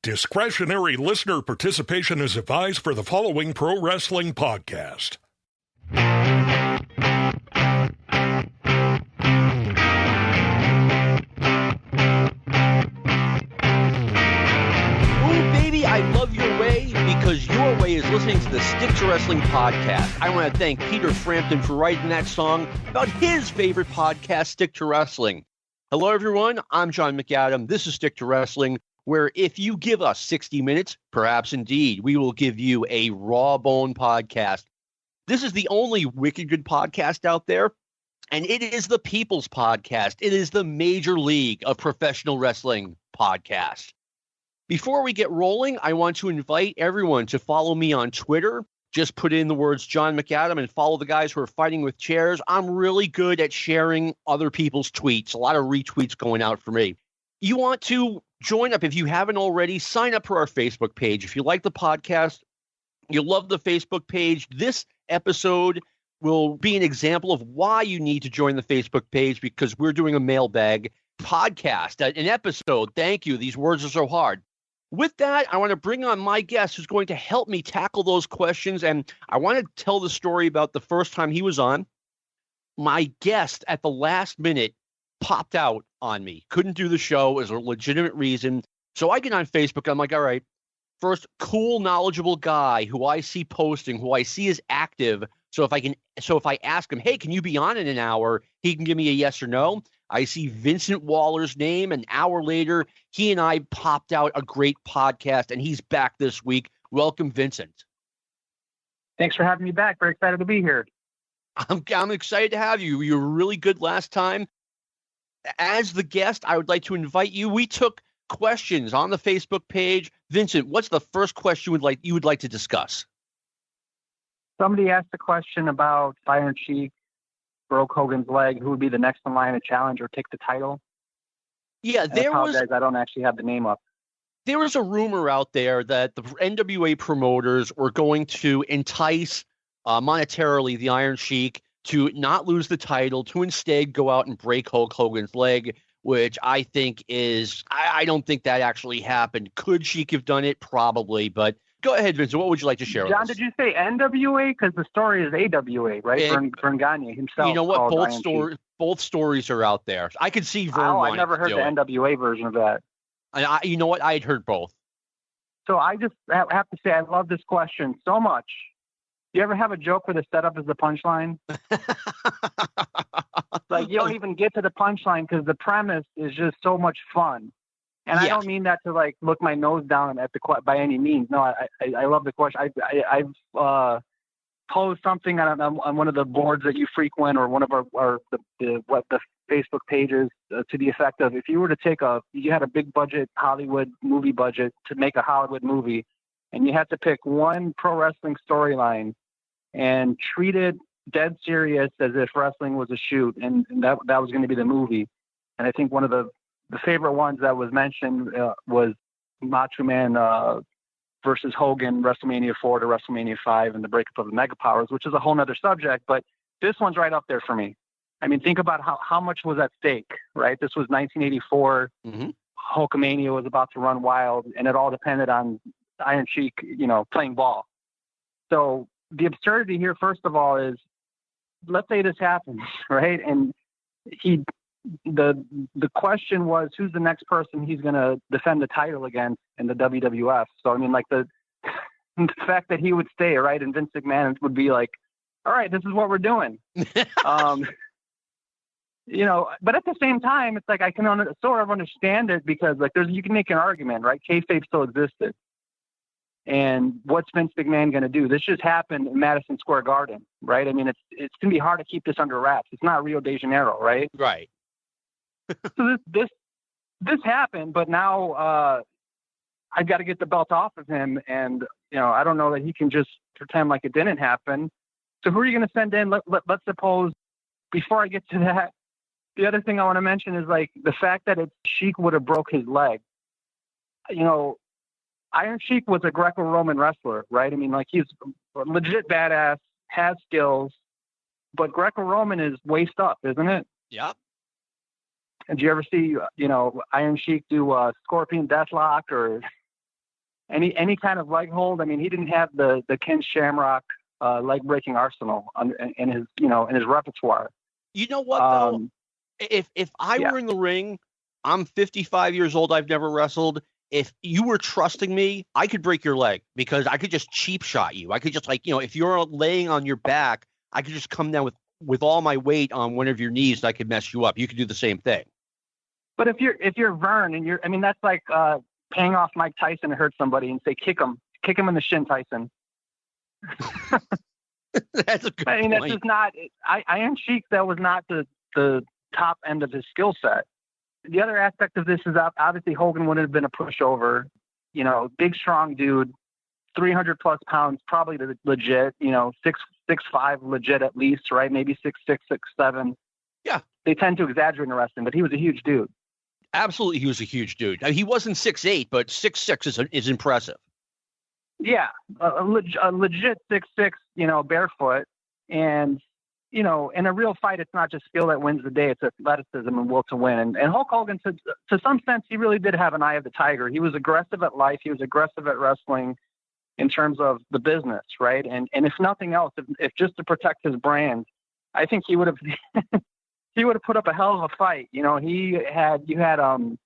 Discretionary listener participation is advised for the following pro wrestling podcast. Ooh, baby, I love your way because your way is listening to the Stick to Wrestling podcast. I want to thank Peter Frampton for writing that song about his favorite podcast, Stick to Wrestling. Hello, everyone. I'm John McAdam. This is Stick to Wrestling, where if you give us 60 minutes, perhaps indeed, we will give you a rawbone podcast. This is the only wicked good podcast out there, and it is the people's podcast. It is the Major League of Professional Wrestling podcast. Before we get rolling, I want to invite everyone to follow me on Twitter. Just put in the words John McAdam and follow the guys who are fighting with chairs. I'm really good at sharing other people's tweets. A lot of retweets going out for me. You want to join up, if you haven't already, sign up for our Facebook page. If you like the podcast, you love the Facebook page, this episode will be an example of why you need to join the Facebook page, because we're doing a mailbag podcast, an episode. Thank you. These words are so hard. With that, I want to bring on my guest who's going to help me tackle those questions, and I want to tell the story about the first time he was on. My guest at the last minute popped out on me. Couldn't do the show as a legitimate reason. So I get on Facebook. I'm like, all right, first cool, knowledgeable guy who I see posting, who I see is active. So if I ask him, hey, can you be on in an hour? He can give me a yes or no. I see Vincent Waller's name. An hour later, he and I popped out a great podcast, and he's back this week. Welcome, Vincent. Thanks for having me back. Very excited to be here. I'm excited to have you. You were really good last time. As the guest, I would like to invite you. We took questions on the Facebook page. Vincent, what's the first question you would like to discuss? Somebody asked a question about Iron Sheik broke Hogan's leg. Who would be the next in line to challenge or take the title? Yeah, I don't actually have the name up. There was a rumor out there that the NWA promoters were going to entice monetarily the Iron Sheik to not lose the title, to instead go out and break Hulk Hogan's leg, which I think I don't think that actually happened. Could Sheik have done it? Probably, but go ahead, Vincent. What would you like to share John, with us? did you say NWA? Because the story is AWA, right? Vern Gagne himself. You know what? Both stories are out there. I could see Vern. Oh, I never heard the NWA version of that. And you know what? I had heard both. So I just have to say I love this question so much. You ever have a joke where the setup is the punchline? Like you don't even get to the punchline because the premise is just so much fun. And yeah. I don't mean that to like look my nose down at by any means. No, I love the question. I've posed something on one of the boards that you frequent, or one of the Facebook pages, to the effect of, if you were to you had a big budget Hollywood movie budget to make a Hollywood movie, and you had to pick one pro wrestling storyline and treat it dead serious as if wrestling was a shoot, and that was going to be the movie. And I think one of the favorite ones that was mentioned was Macho Man versus Hogan, WrestleMania 4 to WrestleMania 5, and the breakup of the Mega Powers, which is a whole nother subject, but this one's right up there for me. I mean, think about how much was at stake, right? This was 1984. Mm-hmm. Hulkamania was about to run wild, and it all depended on Iron Sheik, playing ball. So the absurdity here, first of all, is, let's say this happens, right? And the question was, who's the next person he's going to defend the title against in the WWF? So, I mean, like the fact that he would stay, right? And Vince McMahon would be like, all right, this is what we're doing. But at the same time, it's like, I can sort of understand it, because like you can make an argument, right? Kayfabe still existed. And what's Vince McMahon going to do? This just happened in Madison Square Garden, right? I mean, it's going to be hard to keep this under wraps. It's not Rio de Janeiro, right? Right. So this happened, but now I've got to get the belt off of him, and I don't know that he can just pretend like it didn't happen. So who are you going to send in? Let's suppose, before I get to that, the other thing I want to mention is like the fact that Sheik would have broke his leg. Iron Sheik was a Greco-Roman wrestler, right? I mean, like, he's a legit badass, has skills, but Greco-Roman is waist up, isn't it? Yeah. And do you ever see, Iron Sheik do Scorpion Deathlock or any kind of leg hold. I mean, he didn't have the Ken Shamrock leg breaking arsenal in his repertoire. You know what though? If I were in the ring, I'm 55 years old. I've never wrestled. If you were trusting me, I could break your leg because I could just cheap shot you. I could just if you're laying on your back, I could just come down with all my weight on one of your knees and I could mess you up. You could do the same thing. But if you're Vern and that's like paying off Mike Tyson to hurt somebody and say, kick him in the shin, Tyson. That's a good point. That's just not Iron Sheik. That was not the top end of his skill set. The other aspect of this is obviously Hogan wouldn't have been a pushover, big, strong dude, 300 plus pounds, probably legit, 6'5" legit at least, right? Maybe 6'6", 6'7". Yeah. They tend to exaggerate in wrestling, but he was a huge dude. Absolutely. He was a huge dude. He wasn't 6'8", but 6'6" is impressive. Yeah. A legit 6'6", barefoot. And, in a real fight, it's not just skill that wins the day. It's athleticism and will to win. And Hulk Hogan, to some sense, he really did have an eye of the tiger. He was aggressive at life. He was aggressive at wrestling in terms of the business, right? And if nothing else, if just to protect his brand, I think he would have he would have put up a hell of a fight. You had the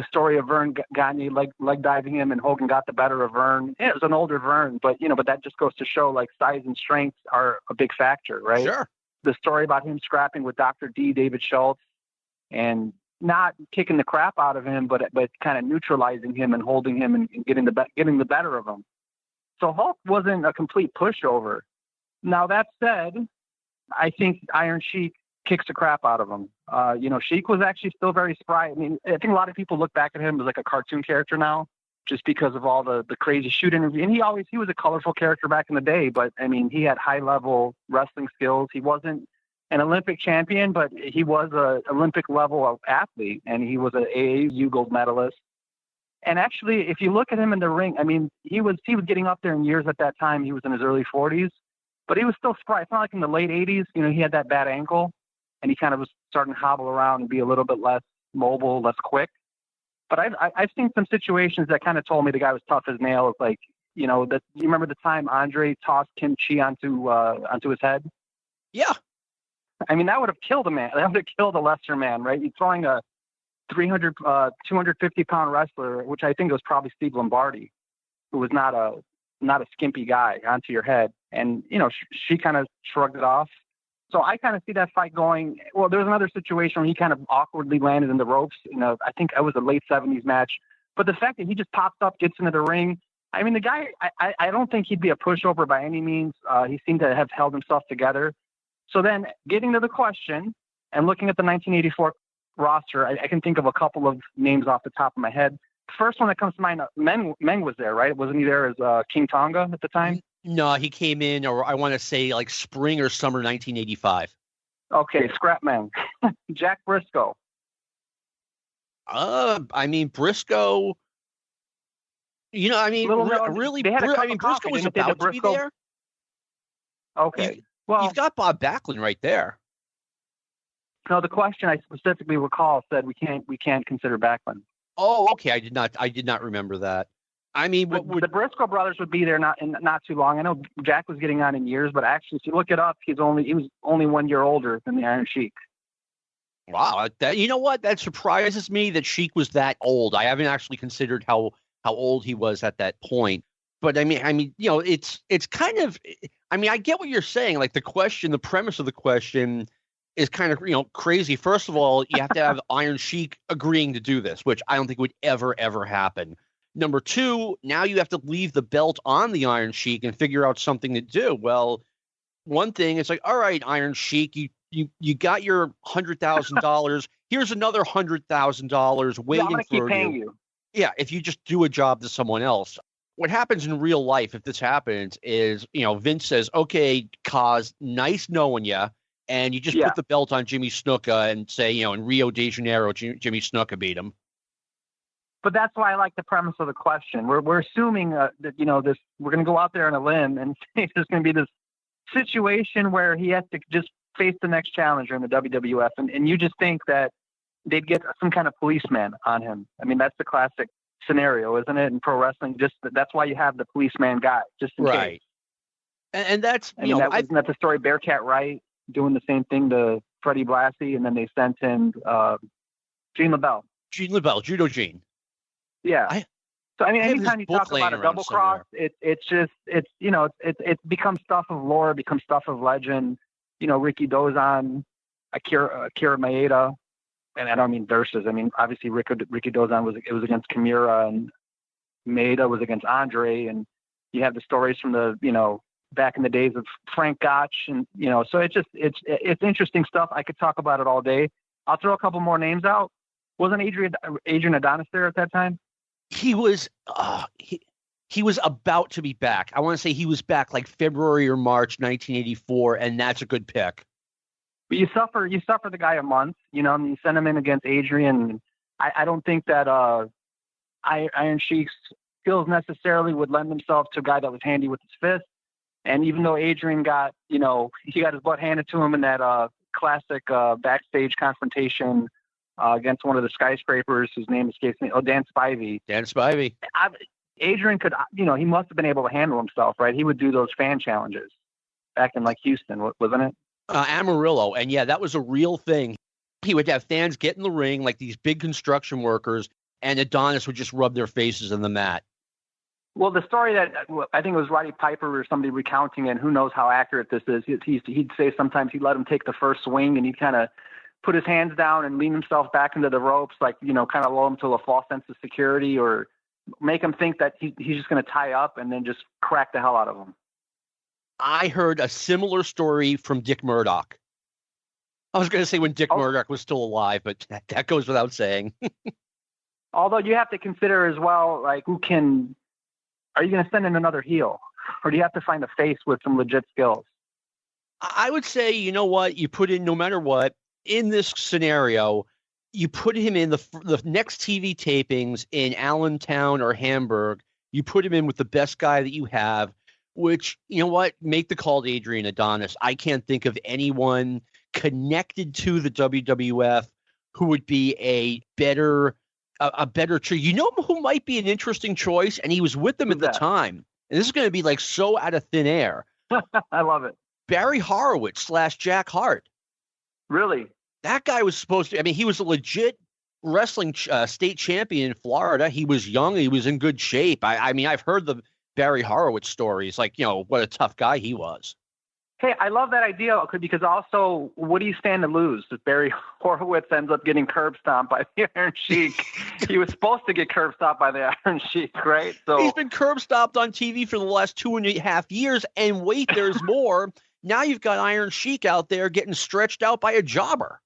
story of Vern Gagne leg diving him, and Hogan got the better of Vern. It was an older Vern, but that just goes to show size and strength are a big factor, right? Sure. The story about him scrapping with Dr. D, David Schultz, and not kicking the crap out of him, but kind of neutralizing him and holding him and getting the better of him. So Hulk wasn't a complete pushover. Now that said, I think Iron Sheik kicks the crap out of him. Sheik was actually still very spry. I mean, I think a lot of people look back at him as like a cartoon character now, just because of all the crazy shoot interview. And he was a colorful character back in the day, but I mean, he had high level wrestling skills. He wasn't an Olympic champion, but he was a Olympic level of athlete, and he was an AAU gold medalist. And actually, if you look at him in the ring, I mean, he was getting up there in years at that time. He was in his early 40s, but he was still spry. It's not like in the late 80s, he had that bad ankle, and he kind of was starting to hobble around and be a little bit less mobile, less quick. But I've seen some situations that kind of told me the guy was tough as nails. Like, you remember the time Andre tossed kimchi onto his head? Yeah. I mean, that would have killed a man. That would have killed a lesser man, right? You're throwing a 300, 250-pound wrestler, which I think was probably Steve Lombardi, who was not a skimpy guy, onto your head. And, she kind of shrugged it off. So I kind of see that fight going. Well, there was another situation where he kind of awkwardly landed in the ropes. I think it was a late 70s match. But the fact that he just pops up, gets into the ring. I mean, the guy, I don't think he'd be a pushover by any means. He seemed to have held himself together. So then getting to the question and looking at the 1984 roster, I can think of a couple of names off the top of my head. First one that comes to mind, Meng was there, right? Wasn't he there as King Tonga at the time? No, he came in, or I want to say like spring or summer 1985. Okay, scrap Meng. Jack Briscoe. I mean, Briscoe, really, Briscoe was about to be there. Okay. You've got Bob Backlund right there. No, the question I specifically recall said we can't consider Backlund. Oh, okay. I did not remember that. I mean, the Briscoe brothers would be there not too long. I know Jack was getting on in years, but actually, if you look it up, he was only 1 year older than the Iron Sheik. Wow, you know what? That surprises me that Sheik was that old. I haven't actually considered how old he was at that point. But I mean, it's kind of. I mean, I get what you're saying. Like the premise of the question is kind of crazy. First of all, you have to have Iron Sheik agreeing to do this, which I don't think would ever happen. Number two, now you have to leave the belt on the Iron Sheik and figure out something to do. Well, one thing, it's like, all right, Iron Sheik, you got your $100,000. Here's another $100,000 waiting for you. Yeah, if you just do a job to someone else. What happens in real life, if this happens, is, Vince says, okay, Kaz, nice knowing you. And you just put the belt on Jimmy Snuka and say, in Rio de Janeiro, Jimmy Snuka beat him. But that's why I like the premise of the question. We're assuming that this. We're going to go out there on a limb and say there's going to be this situation where he has to just face the next challenger in the WWF, and you just think that they'd get some kind of policeman on him. I mean, that's the classic scenario, isn't it? In pro wrestling, just that's why you have the policeman guy, just in case. And that's, isn't that the story? Bearcat Wright doing the same thing to Freddie Blassie, and then they sent in Gene LaBelle. Judo Gene. Yeah. So anytime you talk about a double cross, it becomes stuff of lore, it becomes stuff of legend. Ricky Dozan, Akira Maeda, and I don't mean versus. I mean obviously Ricky Dozan was against Kimura, and Maeda was against Andre, and you have the stories from the back in the days of Frank Gotch, and so it's interesting stuff. I could talk about it all day. I'll throw a couple more names out. Wasn't Adrian Adonis there at that time? He was he was about to be back. I want to say he was back like February or March 1984, and that's a good pick. But you suffer the guy a month, and you send him in against Adrian. I don't think that Iron Sheik's skills necessarily would lend themselves to a guy that was handy with his fist. And even though Adrian got his butt handed to him in that classic backstage confrontation against one of the skyscrapers whose name escapes me. Oh, Dan Spivey. Adrian could, he must have been able to handle himself, right? He would do those fan challenges back in like Houston, wasn't it? Amarillo. And yeah, that was a real thing. He would have fans get in the ring like these big construction workers, and Adonis would just rub their faces in the mat. Well, the story that I think it was Roddy Piper or somebody recounting, and who knows how accurate this is. He'd say sometimes he'd let him take the first swing, and he'd kind of put his hands down and lean himself back into the ropes, like, kind of lull him to a false sense of security, or make him think that he's just going to tie up and then just crack the hell out of him. I heard a similar story from Dick Murdoch. I was going to say when Dick Murdoch was still alive, but that goes without saying. Although you have to consider as well, like, are you going to send in another heel, or do you have to find a face with some legit skills? I would say, you know what, you put in, no matter what, in this scenario, you put him in the next TV tapings in Allentown or Hamburg. You put him in with the best guy that you have, which, you know what, make the call to Adrian Adonis. I can't think of anyone connected to the WWF who would be a better choice. You know who might be an interesting choice, and he was with them at the time. And this is going to be like so out of thin air. I love it. Barry Horowitz / Jack Hart. Really? That guy was supposed to, he was a legit wrestling state champion in Florida. He was young. He was in good shape. I've heard the Barry Horowitz stories, like, what a tough guy he was. Hey, I love that idea because also, what do you stand to lose if Barry Horowitz ends up getting curb stomped by the Iron Sheik? He was supposed to get curb stomped by the Iron Sheik, right? So he's been curb stomped on TV for the last 2.5 years, and wait, there's more. Now you've got Iron Sheik out there getting stretched out by a jobber.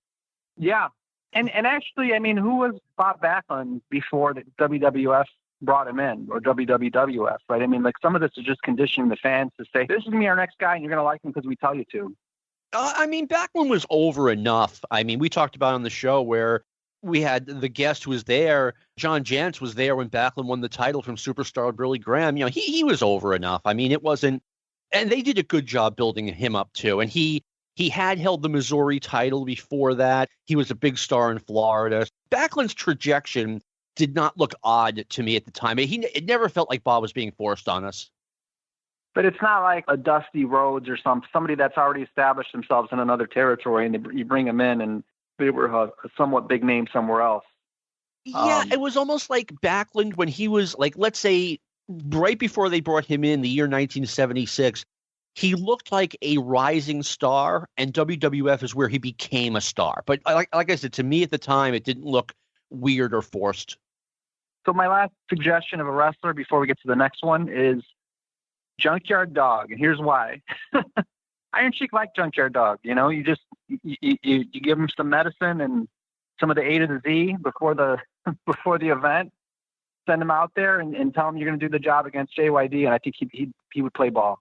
Yeah. And actually, who was Bob Backlund before the WWF brought him in, or WWF, right? Some of this is just conditioning the fans to say, this is going to be our next guy, and you're going to like him because we tell you to. Backlund was over enough. We talked about on the show where we had the guest who was there, John Jantz was there when Backlund won the title from superstar Billy Graham. He was over enough. It wasn't, and they did a good job building him up too. And he had held the Missouri title before that. He was a big star in Florida. Backlund's trajectory did not look odd to me at the time. It never felt like Bob was being forced on us. But it's not like a Dusty Rhodes or somebody that's already established themselves in another territory, and you bring them in, and they were a somewhat big name somewhere else. Yeah, it was almost like Backlund when he was, like, let's say, right before they brought him in the year 1976, he looked like a rising star, and WWF is where he became a star. But like I said, to me at the time, it didn't look weird or forced. So my last suggestion of a wrestler before we get to the next one is Junkyard Dog, and here's why. Iron Sheik liked Junkyard Dog. You just you give him some medicine and some of the A to the Z before the event. Send him out there and tell him you're going to do the job against JYD, and I think he would play ball.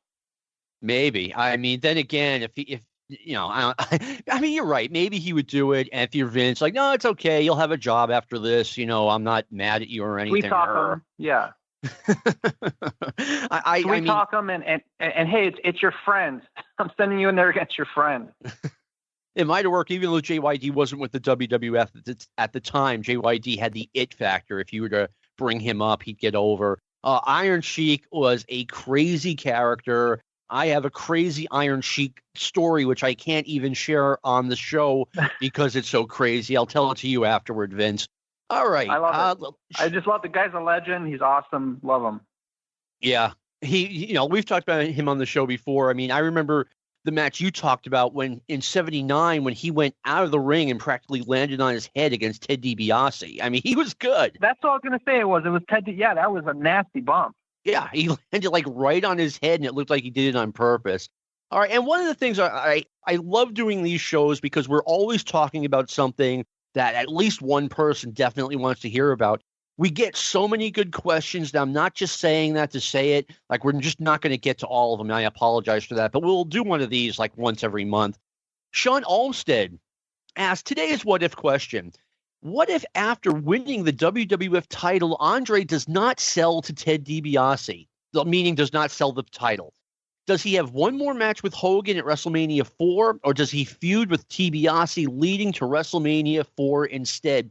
Maybe. Then again, if you're right. Maybe he would do it. And if you're Vince, like, no, it's okay. You'll have a job after this. I'm not mad at you or anything. We talk him. Yeah. We talk him and hey, it's your friend. I'm sending you in there against your friend. It might have worked even though JYD wasn't with the WWF at the time. JYD had the it factor. If you were to bring him up, he'd get over. Iron Sheik was a crazy character. I have a crazy Iron Sheik story, which I can't even share on the show because it's so crazy. I'll tell it to you afterward, Vince. All right. I love it. I just love the guy's a legend. He's awesome. Love him. Yeah. We've talked about him on the show before. I mean, I remember the match you talked about when in 79, when he went out of the ring and practically landed on his head against Ted DiBiase. I mean, he was good. That's all I was going to say. It was Ted. Yeah, that was a nasty bump. Yeah, he landed like right on his head, and it looked like he did it on purpose. All right, and one of the things I love doing these shows because we're always talking about something that at least one person definitely wants to hear about. We get so many good questions. Now, I'm not just saying that to say it. Like, we're just not going to get to all of them. I apologize for that, but we'll do one of these like once every month. Sean Olmstead asked today's what if question. What if after winning the WWF title, Andre does not sell to Ted DiBiase, meaning does not sell the title? Does he have one more match with Hogan at WrestleMania 4, or does he feud with DiBiase leading to WrestleMania 4 instead?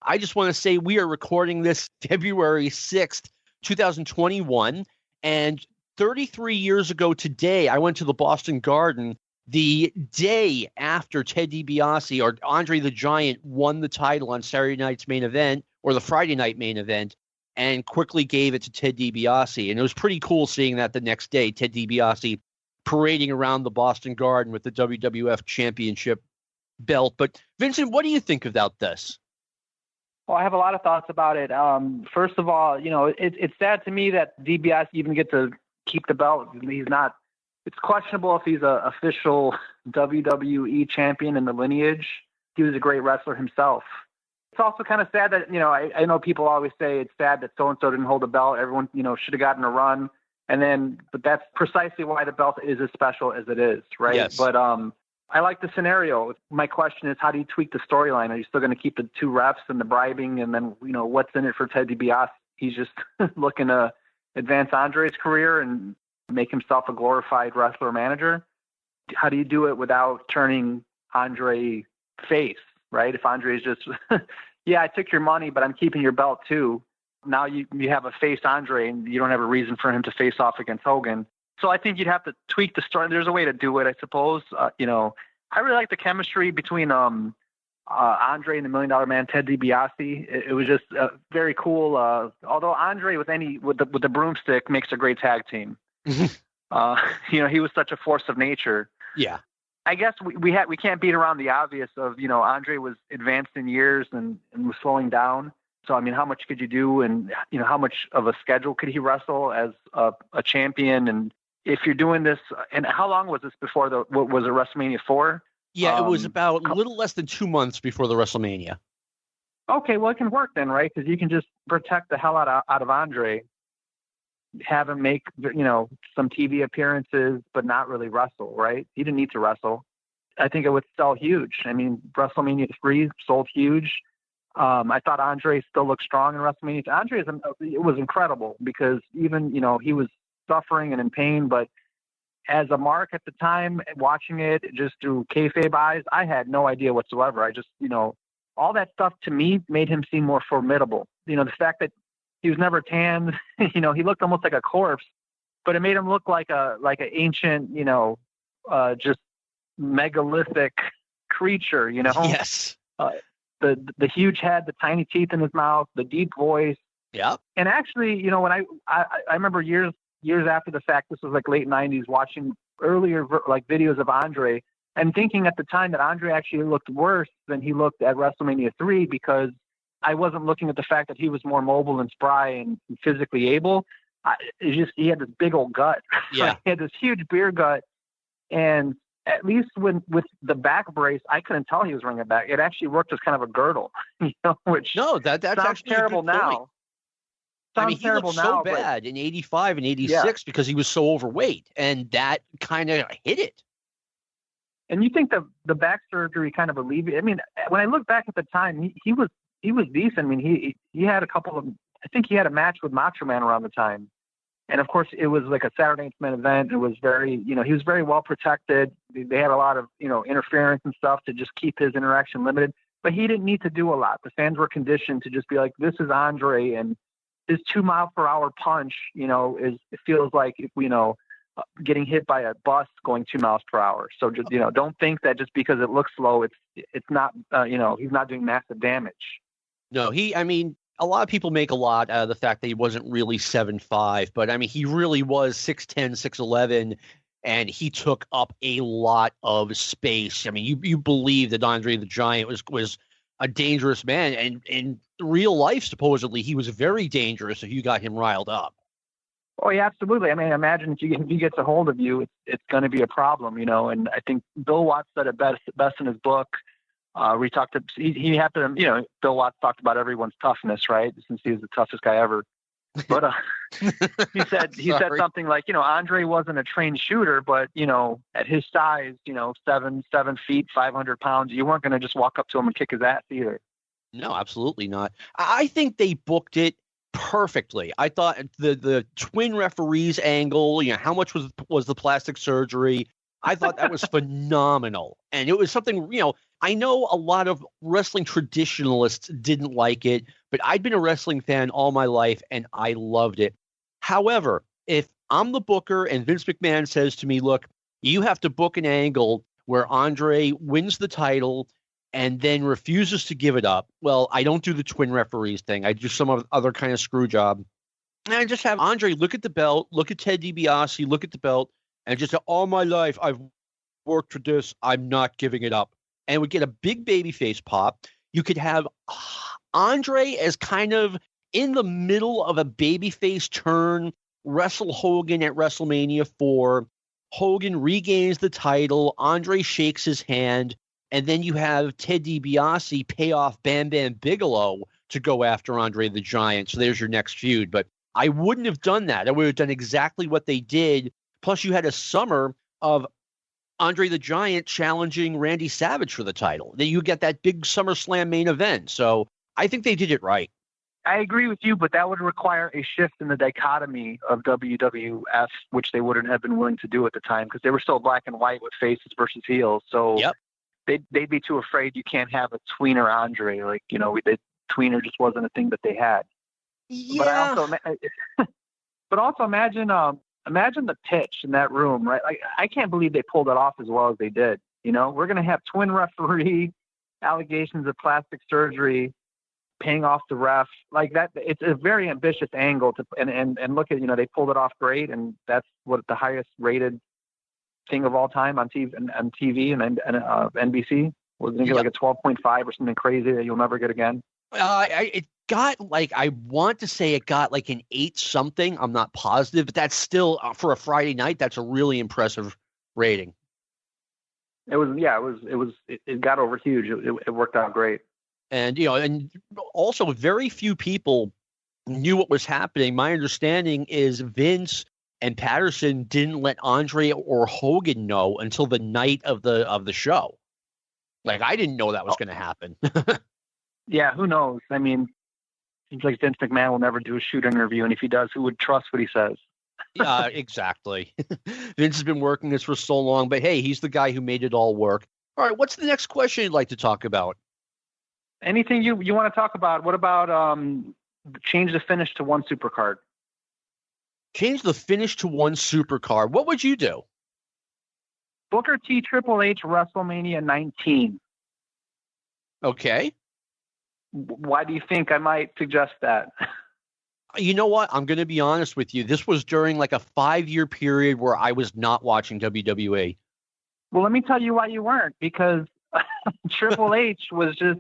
I just want to say we are recording this February 6th, 2021, and 33 years ago today, I went to the Boston Garden the day after Ted DiBiase or Andre the Giant won the title on Saturday night's main event or the Friday night main event and quickly gave it to Ted DiBiase. And it was pretty cool seeing that the next day, Ted DiBiase parading around the Boston Garden with the WWF Championship belt. But Vincent, what do you think about this? Well, I have a lot of thoughts about it. First of all, it's sad to me that DiBiase even get to keep the belt. He's not. It's questionable if he's an official WWE champion in the lineage. He was a great wrestler himself. It's also kind of sad that, I know people always say it's sad that so-and-so didn't hold a belt. Everyone, should have gotten a run. But that's precisely why the belt is as special as it is, right? Yes. But I like the scenario. My question is, how do you tweak the storyline? Are you still going to keep the two refs and the bribing? And then, what's in it for Ted DiBiase? He's just looking to advance Andre's career and make himself a glorified wrestler manager. How do you do it without turning Andre face, right? If Andre is just, yeah, I took your money, but I'm keeping your belt too. Now you have a face Andre and you don't have a reason for him to face off against Hogan. So I think you'd have to tweak the story. There's a way to do it, I suppose. I really like the chemistry between Andre and the $1 Million Man, Ted DiBiase. It was just very cool. Although Andre with the broomstick makes a great tag team. He was such a force of nature. Yeah. I guess we can't beat around the obvious of, Andre was advanced in years and was slowing down. So, I mean, how much could you do? And, how much of a schedule could he wrestle as a champion? And if you're doing this, and how long was this before was it WrestleMania 4? Yeah, it was about a little less than 2 months before the WrestleMania. Okay, well, it can work then, right? Because you can just protect the hell out of Andre, have him make, some TV appearances, but not really wrestle, right? He didn't need to wrestle. I think it would sell huge. I mean, WrestleMania 3 sold huge. I thought Andre still looked strong in WrestleMania. Andre, it was incredible because even, he was suffering and in pain, but as a mark at the time, watching it just through kayfabe eyes, I had no idea whatsoever. I just, all that stuff to me made him seem more formidable. The fact that he was never tanned, he looked almost like a corpse, but it made him look like an ancient, just megalithic creature, Yes. The huge head, the tiny teeth in his mouth, the deep voice. Yeah. And actually, when I remember years after the fact, this was like late 90s, watching earlier like videos of Andre and thinking at the time that Andre actually looked worse than he looked at WrestleMania 3 because I wasn't looking at the fact that he was more mobile and spry and physically able. He had this big old gut. Yeah. He had this huge beer gut. And at least with the back brace, I couldn't tell he was wearing a back. It actually worked as kind of a girdle, which that's sounds terrible now. He looked so bad in 85 and 86 because he was so overweight, and that kind of hit it. And you think the back surgery kind of alleviated? I mean, when I look back at the time, he was decent. I mean, he had I think he had a match with Macho Man around the time. And of course it was like a Saturday Night's Main Event. It was very, he was very well protected. They had a lot of, interference and stuff to just keep his interaction limited, but he didn't need to do a lot. The fans were conditioned to just be like, this is Andre. And his 2 mile per hour punch, it feels like, getting hit by a bus going 2 miles per hour. So just, don't think that just because it looks slow, it's not, he's not doing massive damage. No, a lot of people make a lot out of the fact that he wasn't really 7'5", but he really was 6'10", 6'11", and he took up a lot of space. You believe that Andre the Giant was a dangerous man, and in real life, supposedly, he was very dangerous if you got him riled up. Oh, yeah, absolutely. Imagine if he gets a hold of you, it's going to be a problem, and I think Bill Watts said it best in his book. Bill Watts talked about everyone's toughness, right? Since he was the toughest guy ever. But he said something like, Andre wasn't a trained shooter, but, at his size, 7 feet, 500 pounds, you weren't going to just walk up to him and kick his ass either. No, absolutely not. I think they booked it perfectly. I thought the twin referees angle, how much was the plastic surgery? I thought that was phenomenal. And it was something, I know a lot of wrestling traditionalists didn't like it, but I'd been a wrestling fan all my life and I loved it. However, if I'm the booker and Vince McMahon says to me, look, you have to book an angle where Andre wins the title and then refuses to give it up. Well, I don't do the twin referees thing. I do some other kind of screw job. And I just have Andre look at the belt, look at Ted DiBiase, look at the belt, and just say, all my life I've worked for this. I'm not giving it up. And would get a big babyface pop. You could have Andre as kind of in the middle of a babyface turn, wrestle Hogan at WrestleMania 4. Hogan regains the title. Andre shakes his hand. And then you have Ted DiBiase pay off Bam Bam Bigelow to go after Andre the Giant. So there's your next feud. But I wouldn't have done that. I would have done exactly what they did. Plus, you had a summer of Andre the Giant challenging Randy Savage for the title. Then you get that big SummerSlam main event. So I think they did it right. I agree with you, but that would require a shift in the dichotomy of WWF, which they wouldn't have been willing to do at the time because they were still black and white with faces versus heels. So yep. They'd be too afraid you can't have a tweener Andre. Like, tweener just wasn't a thing that they had. Yeah. But also imagine the pitch in that room, right? Like, I can't believe they pulled it off as well as they did. We're going to have twin referee, allegations of plastic surgery, paying off the ref like that. It's a very ambitious angle and look at, they pulled it off great. And that's what the highest rated thing of all time on TV and NBC. Wasn't it like a 12.5 or something crazy that you'll never get again? It got I want to say it got like an 8 something. I'm not positive, but that's still for a Friday night. That's a really impressive rating. It got over huge. It worked out great. And, and also very few people knew what was happening. My understanding is Vince and Patterson didn't let Andre or Hogan know until the night of the show. Like, I didn't know that was going to happen. Yeah, who knows? Seems like Vince McMahon will never do a shoot interview, and if he does, who would trust what he says? Yeah, exactly. Vince has been working this for so long, but hey, he's the guy who made it all work. All right, what's the next question you'd like to talk about? Anything you want to talk about? What about change the finish to one supercard? Change the finish to one supercard. What would you do? Booker T, Triple H, WrestleMania 19. Okay. Why do you think I might suggest that? You know what? I'm going to be honest with you. This was during like a 5-year period where I was not watching WWE. Well, let me tell you why you weren't, because Triple H was just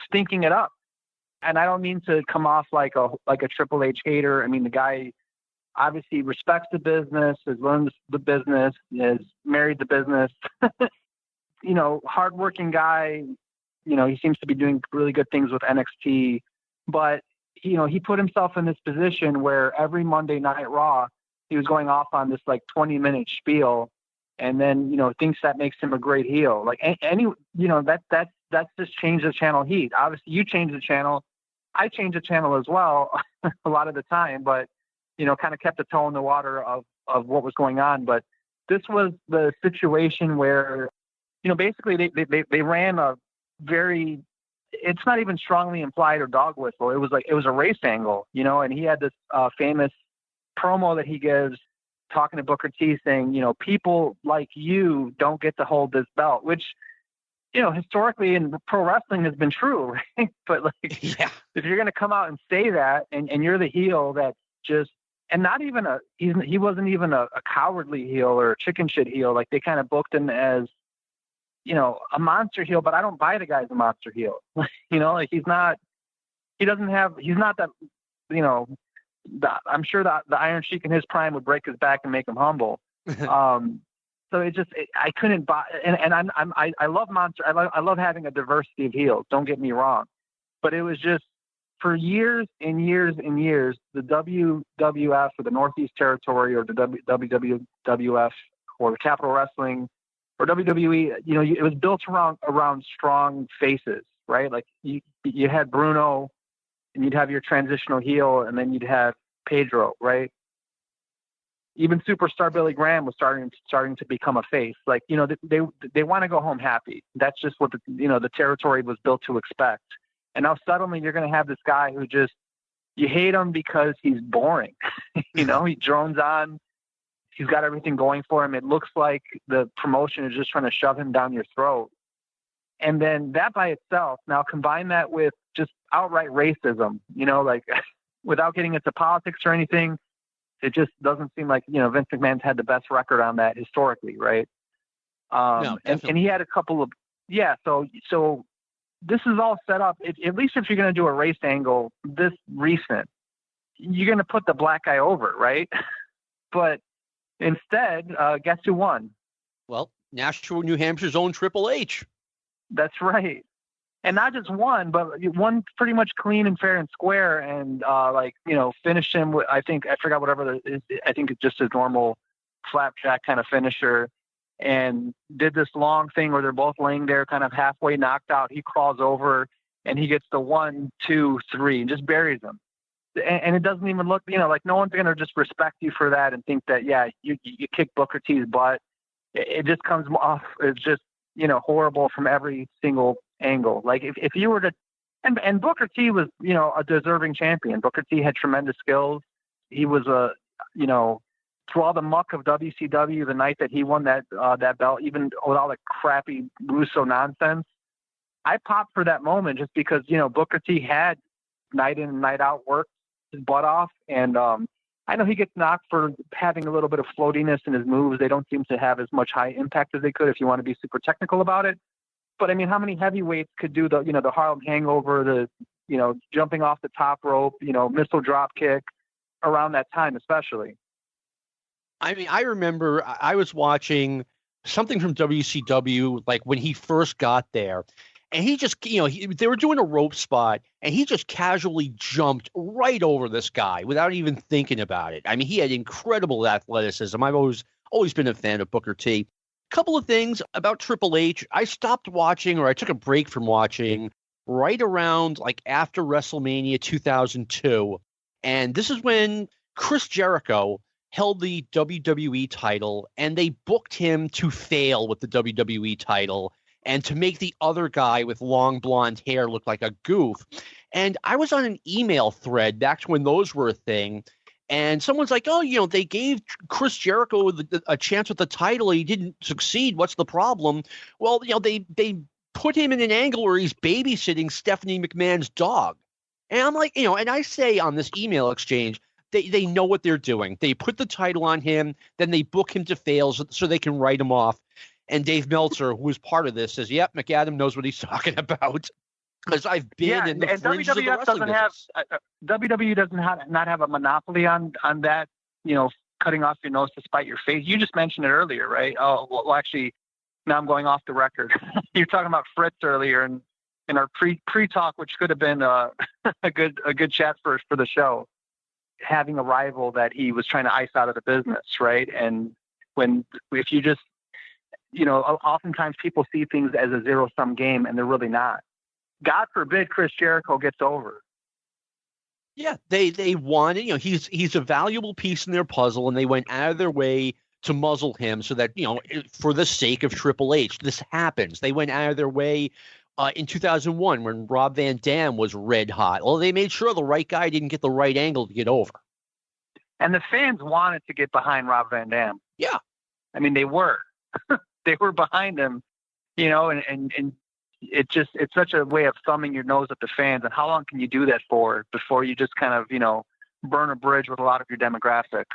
stinking it up. And I don't mean to come off like a Triple H hater. The guy obviously respects the business, has learned the business, has married the business. Hardworking guy. He seems to be doing really good things with NXT, but he put himself in this position where every Monday Night Raw, he was going off on this like 20-minute spiel, and then thinks that makes him a great heel. Like that's just changed the channel heat. Obviously, you changed the channel, I changed the channel as well a lot of the time, but kind of kept the toe in the water of what was going on. But this was the situation where basically they ran a very it's not even strongly implied or dog whistle. It was a race angle, you know, and he had this famous promo that he gives talking to Booker T saying, you know, people like you don't get to hold this belt, which, you know, historically in pro wrestling has been true, right? But like, if you're going to come out and say that, and you're the heel that just, and not even he wasn't even a cowardly heel or a chicken shit heel. Like, they kind of booked him as, you know, a monster heel, but I don't buy the guy's a monster heel. You know, like he's not that, you know, I'm sure that the Iron Sheik in his prime would break his back and make him humble. So I couldn't buy, and I love monster. I love having a diversity of heels. Don't get me wrong, but it was just for years and years and years, the WWF or the Northeast Territory or the WWF or the Capital Wrestling or WWE, you know, it was built around strong faces, right? Like you had Bruno, and you'd have your transitional heel, and then you'd have Pedro, right? Even superstar Billy Graham was starting to become a face. Like, you know, they want to go home happy. That's just what the territory was built to expect. And now suddenly you're going to have this guy who just, you hate him because he's boring. You know, he drones on. He's got everything going for him. It looks like the promotion is just trying to shove him down your throat. And then that by itself, now combine that with just outright racism, you know, like without getting into politics or anything, it just doesn't seem like, you know, Vince McMahon's had the best record on that historically, right? No, and he had a couple of, so this is all set up. At least if you're going to do a race angle this recent, you're going to put the black guy over, right? But instead, guess who won? Well, Nashua, New Hampshire's own Triple H. That's right. And not just one, but one pretty much clean and fair and square, and like, you know, finished him with, I forgot whatever it is. I think it's just a normal flapjack kind of finisher, and did this long thing where they're both laying there kind of halfway knocked out. He crawls over and he gets the 1, 2, 3 and just buries him. And it doesn't even look, you know, like no one's going to just respect you for that and think that, yeah, you kicked Booker T's butt. It just comes off. It's just, you know, horrible from every single angle. Like if you were to, and Booker T was, you know, a deserving champion. Booker T had tremendous skills. He was you know, through all the muck of WCW, the night that he won that belt, even with all the crappy Russo nonsense, I popped for that moment just because, you know, Booker T had night in and night out worked his butt off. And I know he gets knocked for having a little bit of floatiness in his moves. They don't seem to have as much high impact as they could if you want to be super technical about it. But I mean, how many heavyweights could do the, you know, the Harlem Hangover, the, you know, jumping off the top rope, you know, missile drop kick around that time, especially? I mean, I remember I was watching something from WCW, like when he first got there, and he just, you know, they were doing a rope spot, and he just casually jumped right over this guy without even thinking about it. I mean, he had incredible athleticism. I've always been a fan of Booker T. Couple of things about Triple H. I stopped watching, or I took a break from watching right around like after WrestleMania 2002. And this is when Chris Jericho held the WWE title, and they booked him to fail with the WWE title and to make the other guy with long blonde hair look like a goof. And I was on an email thread back to when those were a thing. And someone's like, oh, you know, they gave Chris Jericho a chance with the title. He didn't succeed. What's the problem? Well, you know, they put him in an angle where he's babysitting Stephanie McMahon's dog. And I'm like, you know, and I say on this email exchange, they know what they're doing. They put the title on him, then they book him to fail so they can write him off. And Dave Meltzer, who was part of this, says, yep, McAdam knows what he's talking about. Because I've been in the fringes of the wrestling business. WWE doesn't not have a monopoly on that, you know, cutting off your nose to spite your face. You just mentioned it earlier, right? Oh, well, actually, now I'm going off the record. You're talking about Fritz earlier in our pre-talk, which could have been a good chat for the show, having a rival that he was trying to ice out of the business, right? And if you just, you know, oftentimes people see things as a zero-sum game, and they're really not. God forbid Chris Jericho gets over. Yeah, they wanted, you know, he's a valuable piece in their puzzle, and they went out of their way to muzzle him so that, you know, for the sake of Triple H, this happens. They went out of their way in 2001 when Rob Van Dam was red hot. Well, they made sure the right guy didn't get the right angle to get over. And the fans wanted to get behind Rob Van Dam. Yeah. I mean, they were. They were behind him, and it's such a way of thumbing your nose at the fans. And how long can you do that for before you just kind of, burn a bridge with a lot of your demographic?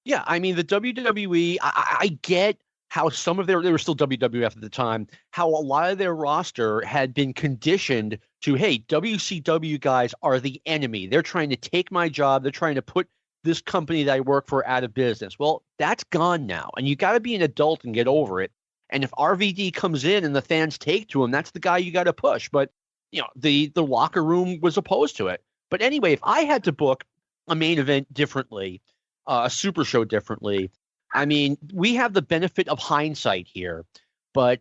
Yeah, I mean, the WWE, I get how some of they were still WWF at the time, how a lot of their roster had been conditioned to, hey, WCW guys are the enemy. They're trying to take my job. They're trying to put this company that I work for out of business. Well, that's gone now, and you got to be an adult and get over it. And if RVD comes in and the fans take to him, that's the guy you got to push. But, the locker room was opposed to it. But anyway, if I had to book a main event differently, a super show differently, I mean, we have the benefit of hindsight here. But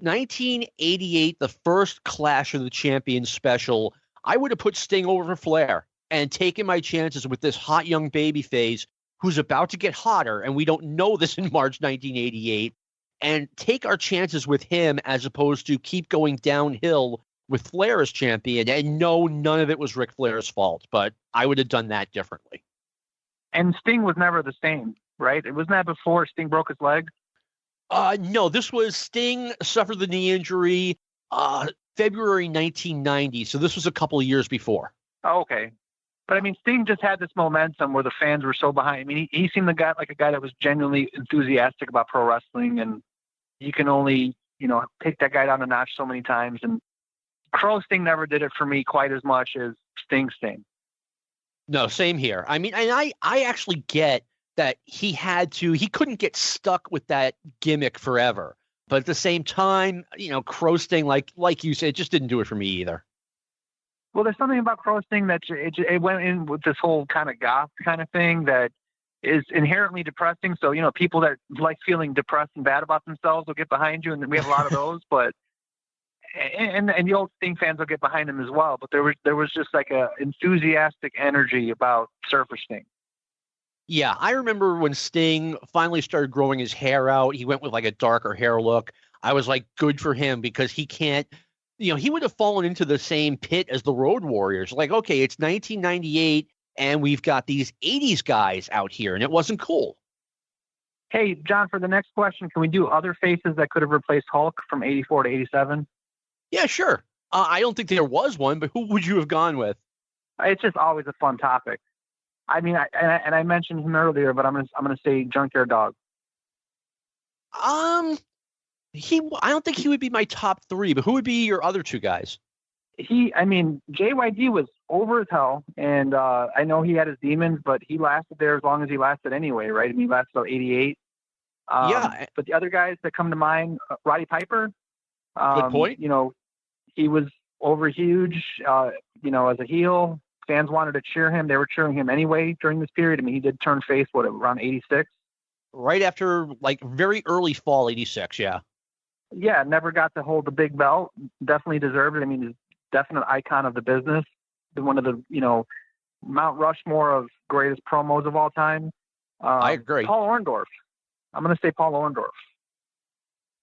1988, the first Clash of the Champions special, I would have put Sting over Flair and taken my chances with this hot young babyface who's about to get hotter, and we don't know this in March 1988, and take our chances with him as opposed to keep going downhill with Flair as champion. And no, none of it was Ric Flair's fault, but I would have done that differently. And Sting was never the same, right? It wasn't that before Sting broke his leg? No, this was Sting suffered the knee injury February 1990, so this was a couple of years before. Oh, okay. But I mean, Sting just had this momentum where the fans were so behind. I mean, he seemed like a guy that was genuinely enthusiastic about pro wrestling, and you can only, take that guy down a notch so many times. And Crow Sting never did it for me quite as much as Sting. No, same here. I mean, and I actually get that he couldn't get stuck with that gimmick forever. But at the same time, Crow Sting, like you said, just didn't do it for me either. Well, there's something about Crow Sting that it went in with this whole kind of goth kind of thing that is inherently depressing. So, people that like feeling depressed and bad about themselves will get behind you, and we have a lot of those. But and the old Sting fans will get behind him as well. But there was just like a enthusiastic energy about Surfer Sting. Yeah, I remember when Sting finally started growing his hair out. He went with like a darker hair look. I was like, good for him, because he can't. He would have fallen into the same pit as the Road Warriors. Like, okay, it's 1998, and we've got these 80s guys out here, and it wasn't cool. Hey, John, for the next question, can we do other faces that could have replaced Hulk from 84 to 87? Yeah, sure. I don't think there was one, but who would you have gone with? It's just always a fun topic. I mean, I mentioned him earlier, but I'm gonna say Junkyard Dog. I don't think he would be my top three, but who would be your other two guys? JYD was over as hell, and I know he had his demons, but he lasted there as long as he lasted anyway, right? I mean, he lasted about 88. Yeah. But the other guys that come to mind, Roddy Piper. Good point. He was over huge, as a heel. Fans wanted to cheer him. They were cheering him anyway during this period. I mean, he did turn face, around 86? Right after, very early fall 86, yeah. Yeah, never got to hold the big belt. Definitely deserved it. I mean, he's a definite icon of the business. One of the, Mount Rushmore of greatest promos of all time. I agree. Paul Orndorff. I'm going to say Paul Orndorff.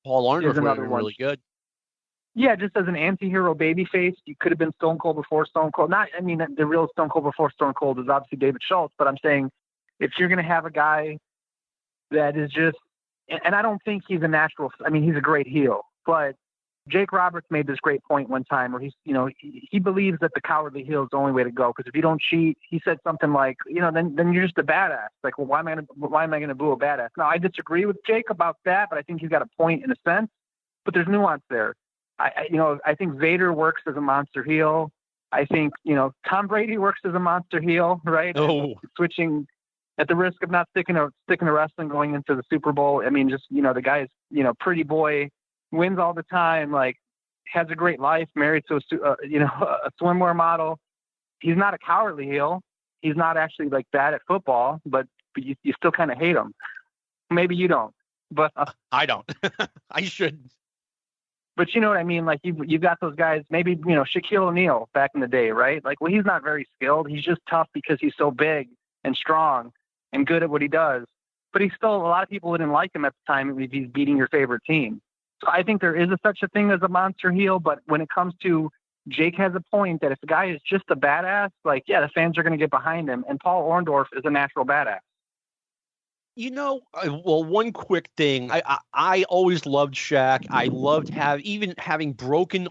Paul Orndorff would have been really good. Yeah, just as an anti-hero babyface, you could have been Stone Cold before Stone Cold. The real Stone Cold before Stone Cold is obviously David Schultz, but I'm saying if you're going to have a guy that is just, and I don't think he's a natural, he's a great heel, but Jake Roberts made this great point one time where he believes that the cowardly heel is the only way to go, because if you don't cheat, he said something like, then you're just a badass. Like, well, why am I going to boo a badass? Now, I disagree with Jake about that, but I think he's got a point in a sense, but there's nuance there. I think Vader works as a monster heel. I think, Tom Brady works as a monster heel, right? Oh. Switching at the risk of not sticking to wrestling going into the Super Bowl. I mean, just, the guy is, pretty boy, wins all the time, like has a great life, married to a swimwear model. He's not a cowardly heel. He's not actually like bad at football, but you still kind of hate him. Maybe you don't, but I don't. I shouldn't. But you know what I mean? Like you've got those guys, maybe, Shaquille O'Neal back in the day, right? Like, well, he's not very skilled. He's just tough because he's so big and strong and good at what he does. But he's still, a lot of people didn't like him at the time if he's beating your favorite team. So I think there is such a thing as a monster heel, but when it comes to Jake has a point that if the guy is just a badass, like, yeah, the fans are going to get behind him. And Paul Orndorff is a natural badass. Well, one quick thing. I always loved Shaq. I loved having broken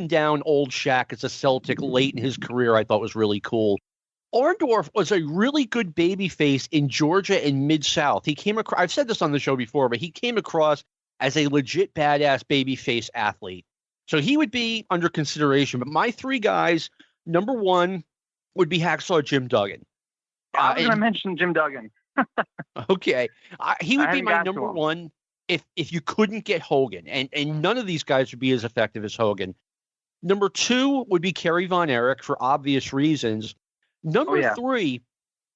down old Shaq as a Celtic late in his career. I thought was really cool. Orndorff was a really good babyface in Georgia and Mid-South. He came across, I've said this on the show before, but he came across as a legit badass babyface athlete. So he would be under consideration. But my three guys, number one would be Hacksaw Jim Duggan. I was going to mention Jim Duggan. Okay. He would be my number one if you couldn't get Hogan. And none of these guys would be as effective as Hogan. Number two would be Kerry Von Erich for obvious reasons. Number three,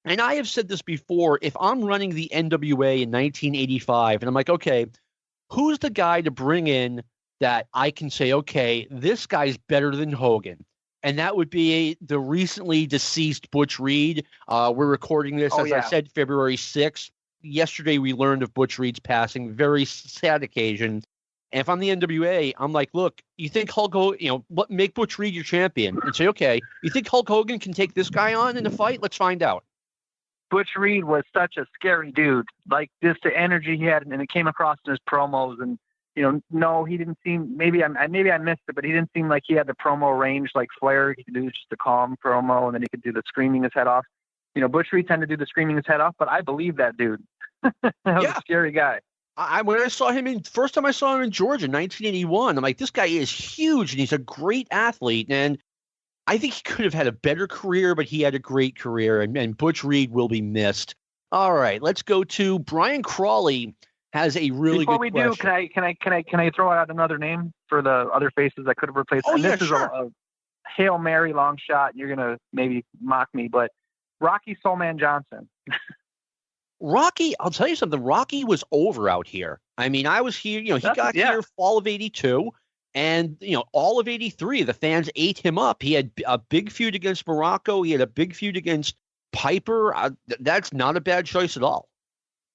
and I have said this before, if I'm running the NWA in 1985 and I'm like, okay, who's the guy to bring in that I can say, okay, this guy's better than Hogan? And that would be the recently deceased Butch Reed. We're recording this, I said, February 6th. Yesterday, we learned of Butch Reed's passing. Very sad occasion. And if I'm the NWA, I'm like, look, you think Hulk Hogan, make Butch Reed your champion and say, okay, you think Hulk Hogan can take this guy on in a fight? Let's find out. Butch Reed was such a scary dude. Like, just the energy he had, and it came across in his promos. And, no, he didn't seem, maybe I missed it, but he didn't seem like he had the promo range like Flair. He could do just a calm promo, and then he could do the screaming his head off. Butch Reed tended to do the screaming his head off, but I believe that dude. That was a scary guy. When I saw him first time I saw him in Georgia in 1981, I'm like, this guy is huge and he's a great athlete. And I think he could have had a better career, but he had a great career, and Butch Reed will be missed. All right, let's go to Brian Crawley. Has a really Before good we question. do, can I throw out another name for the other faces that could have replaced? Oh, and yeah, this is sure. a Hail Mary long shot. You're gonna maybe mock me, but Rocky Soulman Johnson. Rocky, I'll tell you something. Rocky was over out here. I mean, I was here, he got here fall of 82, and, all of 83, the fans ate him up. He had a big feud against Morocco. He had a big feud against Piper. That's not a bad choice at all.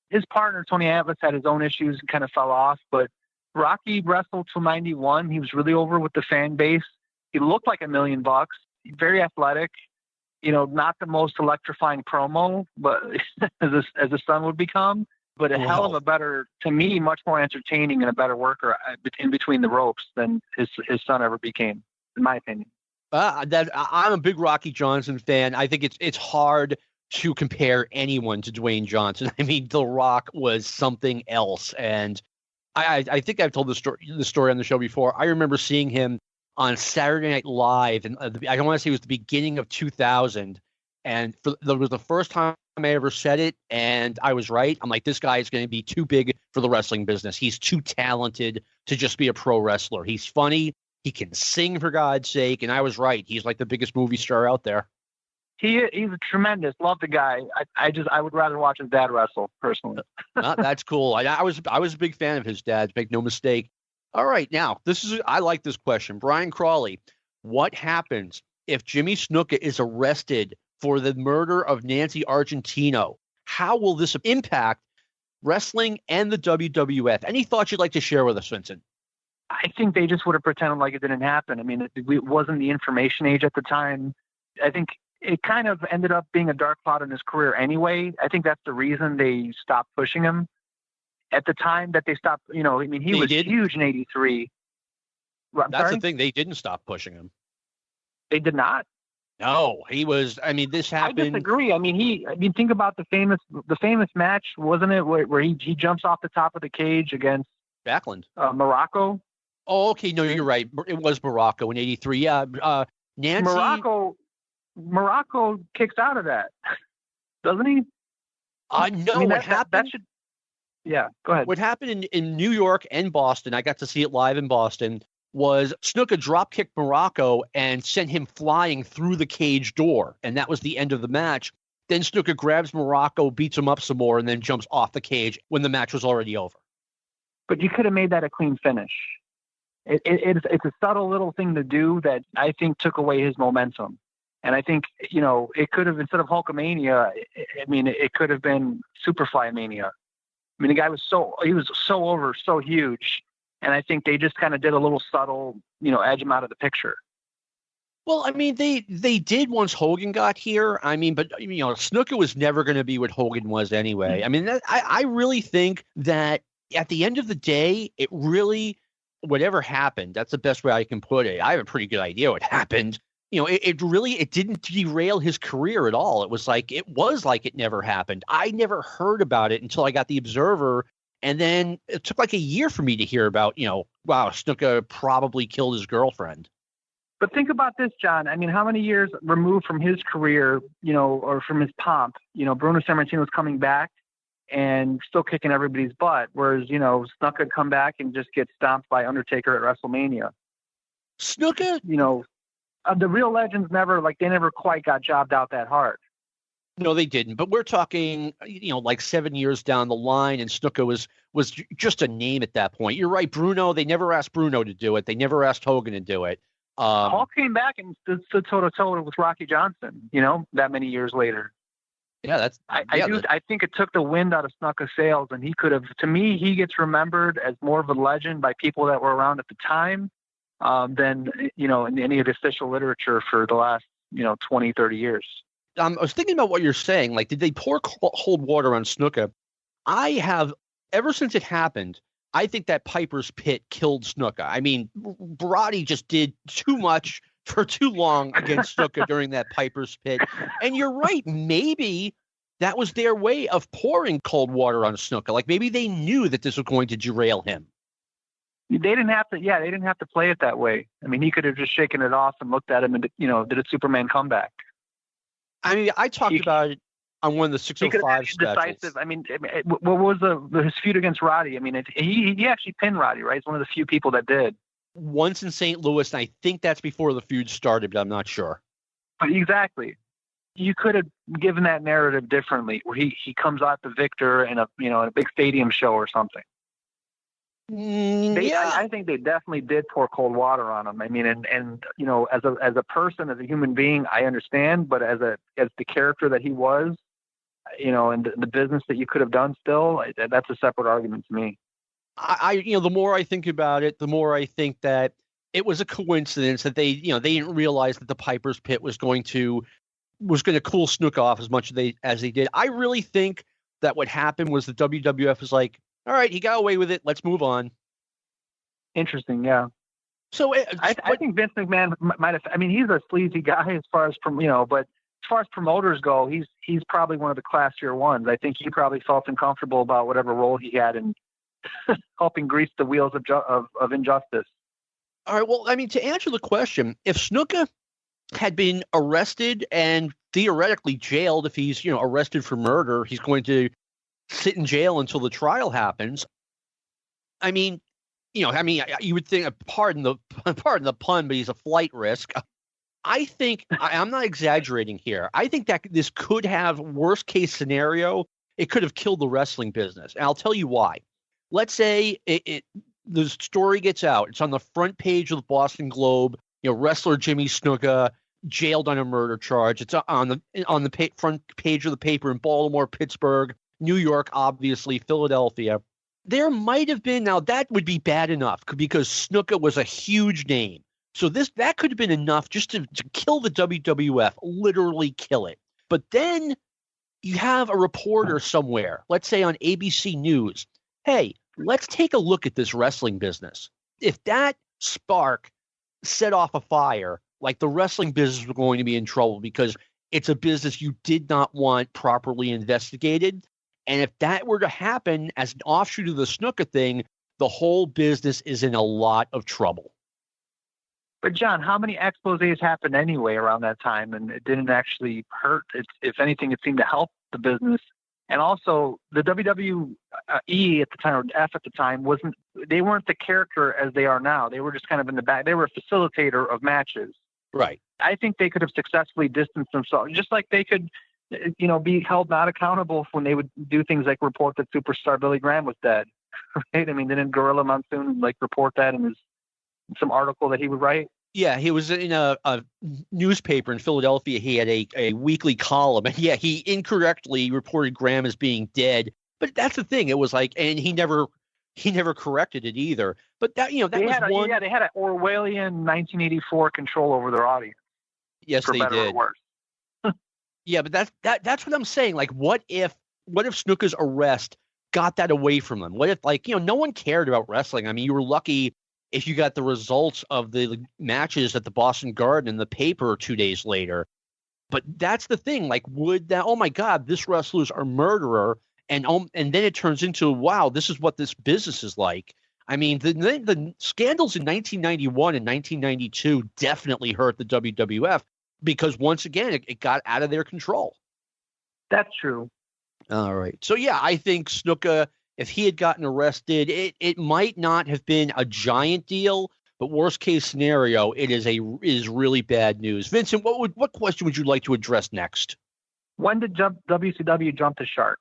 His partner, Tony Atlas, had his own issues and kind of fell off, but Rocky wrestled till 91. He was really over with the fan base. He looked like $1 million. Very athletic. Not the most electrifying promo, but as the son would become, but a hell of a better, to me, much more entertaining and a better worker in between the ropes than his son ever became, in my opinion. I'm a big Rocky Johnson fan. I think it's hard to compare anyone to Dwayne Johnson. I mean, The Rock was something else, and I think I've told the story on the show before. I remember seeing him on Saturday Night Live, and I don't want to say it was the beginning of 2000, and that was the first time I ever said it, and I was right. I'm like, this guy is going to be too big for the wrestling business. He's too talented to just be a pro wrestler. He's funny. He can sing, for God's sake, and I was right. He's like the biggest movie star out there. He's a tremendous. Love the guy. I would rather watch his dad wrestle personally. That's cool. I was a big fan of his dad. Make no mistake. All right, now I like this question. Brian Crawley, what happens if Jimmy Snuka is arrested for the murder of Nancy Argentino? How will this impact wrestling and the WWF? Any thoughts you'd like to share with us, Vincent? I think they just would have pretended like it didn't happen. I mean, it wasn't the information age at the time. I think it kind of ended up being a dark cloud in his career anyway. I think that's the reason they stopped pushing him. At the time that they stopped, he was huge in 83. That's the thing. They didn't stop pushing him. They did not? No, he was, this happened. I disagree. Think about the famous match, wasn't it, where he jumps off the top of the cage against Backlund. Morocco? Oh, okay. No, you're right. It was Morocco in 83. Yeah. Nancy. Morocco kicks out of that, doesn't he? No, what happened? Yeah, go ahead. What happened in New York and Boston, I got to see it live in Boston, was Snuka drop-kicked Morocco and sent him flying through the cage door, and that was the end of the match. Then Snuka grabs Morocco, beats him up some more, and then jumps off the cage when the match was already over. But you could have made that a clean finish. It's a subtle little thing to do that I think took away his momentum. And I think, it could have, instead of Hulkamania, it could have been Superfly Mania. The guy was so over, so huge. And I think they just kind of did a little subtle, edge him out of the picture. Well, I mean, they did once Hogan got here. I mean, but Snuka was never going to be what Hogan was anyway. I mean, I really think that at the end of the day, it really, whatever happened, that's the best way I can put it. I have a pretty good idea what happened. It didn't derail his career at all. It was like it never happened. I never heard about it until I got the Observer. And then it took like a year for me to hear about, wow, Snuka probably killed his girlfriend. But think about this, John. I mean, how many years removed from his career, or from his pomp, Bruno Sammartino's coming back and still kicking everybody's butt, whereas, Snuka would come back and just get stomped by Undertaker at WrestleMania. Snuka, the real legends they never quite got jobbed out that hard. No, they didn't. But we're talking, like 7 years down the line, and Snuka was just a name at that point. You're right, Bruno. They never asked Bruno to do it. They never asked Hogan to do it. Hulk came back and stood toe-to-toe with Rocky Johnson, that many years later. Yeah, I think it took the wind out of Snuka's sails, and he could have. To me, he gets remembered as more of a legend by people that were around at the time than in any of the official literature for the last 20, 30 years. I was thinking about what you're saying. Like, did they pour cold water on Snuka? I have, ever since it happened, I think that Piper's Pit killed Snuka. I mean, Barati just did too much for too long against Snuka during that Piper's Pit. And you're right. Maybe that was their way of pouring cold water on Snuka. Like, maybe they knew that this was going to derail him. They didn't have to play it that way. I mean, he could have just shaken it off and looked at him and, did a Superman comeback. I mean, I talked about it on one of the 605 specials. Decisive. I mean, what was his feud against Roddy? I mean, he actually pinned Roddy, right? He's one of the few people that did. Once in St. Louis, and I think that's before the feud started, but I'm not sure. But exactly. You could have given that narrative differently, where he comes out the victor in a big stadium show or something. I think they definitely did pour cold water on him. I mean, and as a person, as a human being, I understand, but as the character that he was, and the business that you could have done still, that's a separate argument to me. The more I think about it, the more I think that it was a coincidence that they didn't realize that the Piper's Pit was going to cool Snuka off as much as they did. I really think that what happened was the WWF was like, all right, he got away with it. Let's move on. Interesting, yeah. So I think Vince McMahon might have. I mean, he's a sleazy guy as far as but as far as promoters go, he's probably one of the classier ones. I think he probably felt uncomfortable about whatever role he had in helping grease the wheels of injustice. All right. Well, I mean, to answer the question, if Snuka had been arrested and theoretically jailed, if he's arrested for murder, he's going to sit in jail until the trial happens. I mean, you would think, pardon the pun, but he's a flight risk. I think I'm not exaggerating here. I think that this could have, worst case scenario, it could have killed the wrestling business. And I'll tell you why. Let's say the story gets out. It's on the front page of the Boston Globe. Wrestler Jimmy Snuka jailed on a murder charge. It's on the front page of the paper in Baltimore, Pittsburgh, New York, obviously, Philadelphia. There might have been, now that would be bad enough because Snuka was a huge name. So that could have been enough just to kill the WWF, literally kill it. But then you have a reporter somewhere, let's say on ABC News, hey, let's take a look at this wrestling business. If that spark set off a fire, like the wrestling business was going to be in trouble because it's a business you did not want properly investigated. And if that were to happen as an offshoot of the Snuka thing, the whole business is in a lot of trouble. But John, how many exposés happened anyway around that time, and it didn't actually hurt? If anything, it seemed to help the business. And also, the WWE at the time, or F at the time, they weren't the character as they are now. They were just kind of in the back. They were a facilitator of matches. Right. I think they could have successfully distanced themselves, just like they could, be held not accountable when they would do things like report that superstar Billy Graham was dead. Right? I mean, didn't Gorilla Monsoon report that in some article that he would write? Yeah, he was in a newspaper in Philadelphia. He had a weekly column, and yeah, he incorrectly reported Graham as being dead. But that's the thing. It was like, and he never he never corrected it either. But that, that they was had one. They had an Orwellian 1984 control over their audience. Yes, for they better did. or worse. Yeah, but that's what I'm saying. Like, what if Snuka's arrest got that away from them? What if, no one cared about wrestling? I mean, you were lucky if you got the results of the matches at the Boston Garden in the paper 2 days later. But that's the thing. Like, would that? Oh my God, this wrestler's a murderer, and then it turns into, wow, this is what this business is like. I mean, the scandals in 1991 and 1992 definitely hurt the WWF because once again it got out of their control. That's true. All right. So, yeah, I think Snuka, if he had gotten arrested, it might not have been a giant deal, but worst case scenario, it is really bad news. Vincent, what question would you like to address next? When did WCW jump the shark?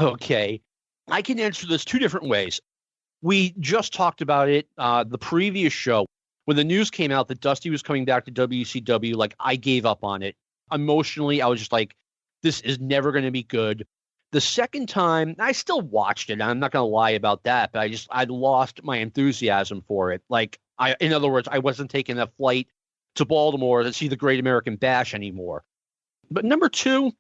Okay. I can answer this two different ways. We just talked about it the previous show. When the news came out that Dusty was coming back to WCW, like, I gave up on it. Emotionally, I was just like, this is never going to be good. The second time, I still watched it. I'm not going to lie about that, but I lost my enthusiasm for it. Like, in other words, I wasn't taking a flight to Baltimore to see the Great American Bash anymore. But number two,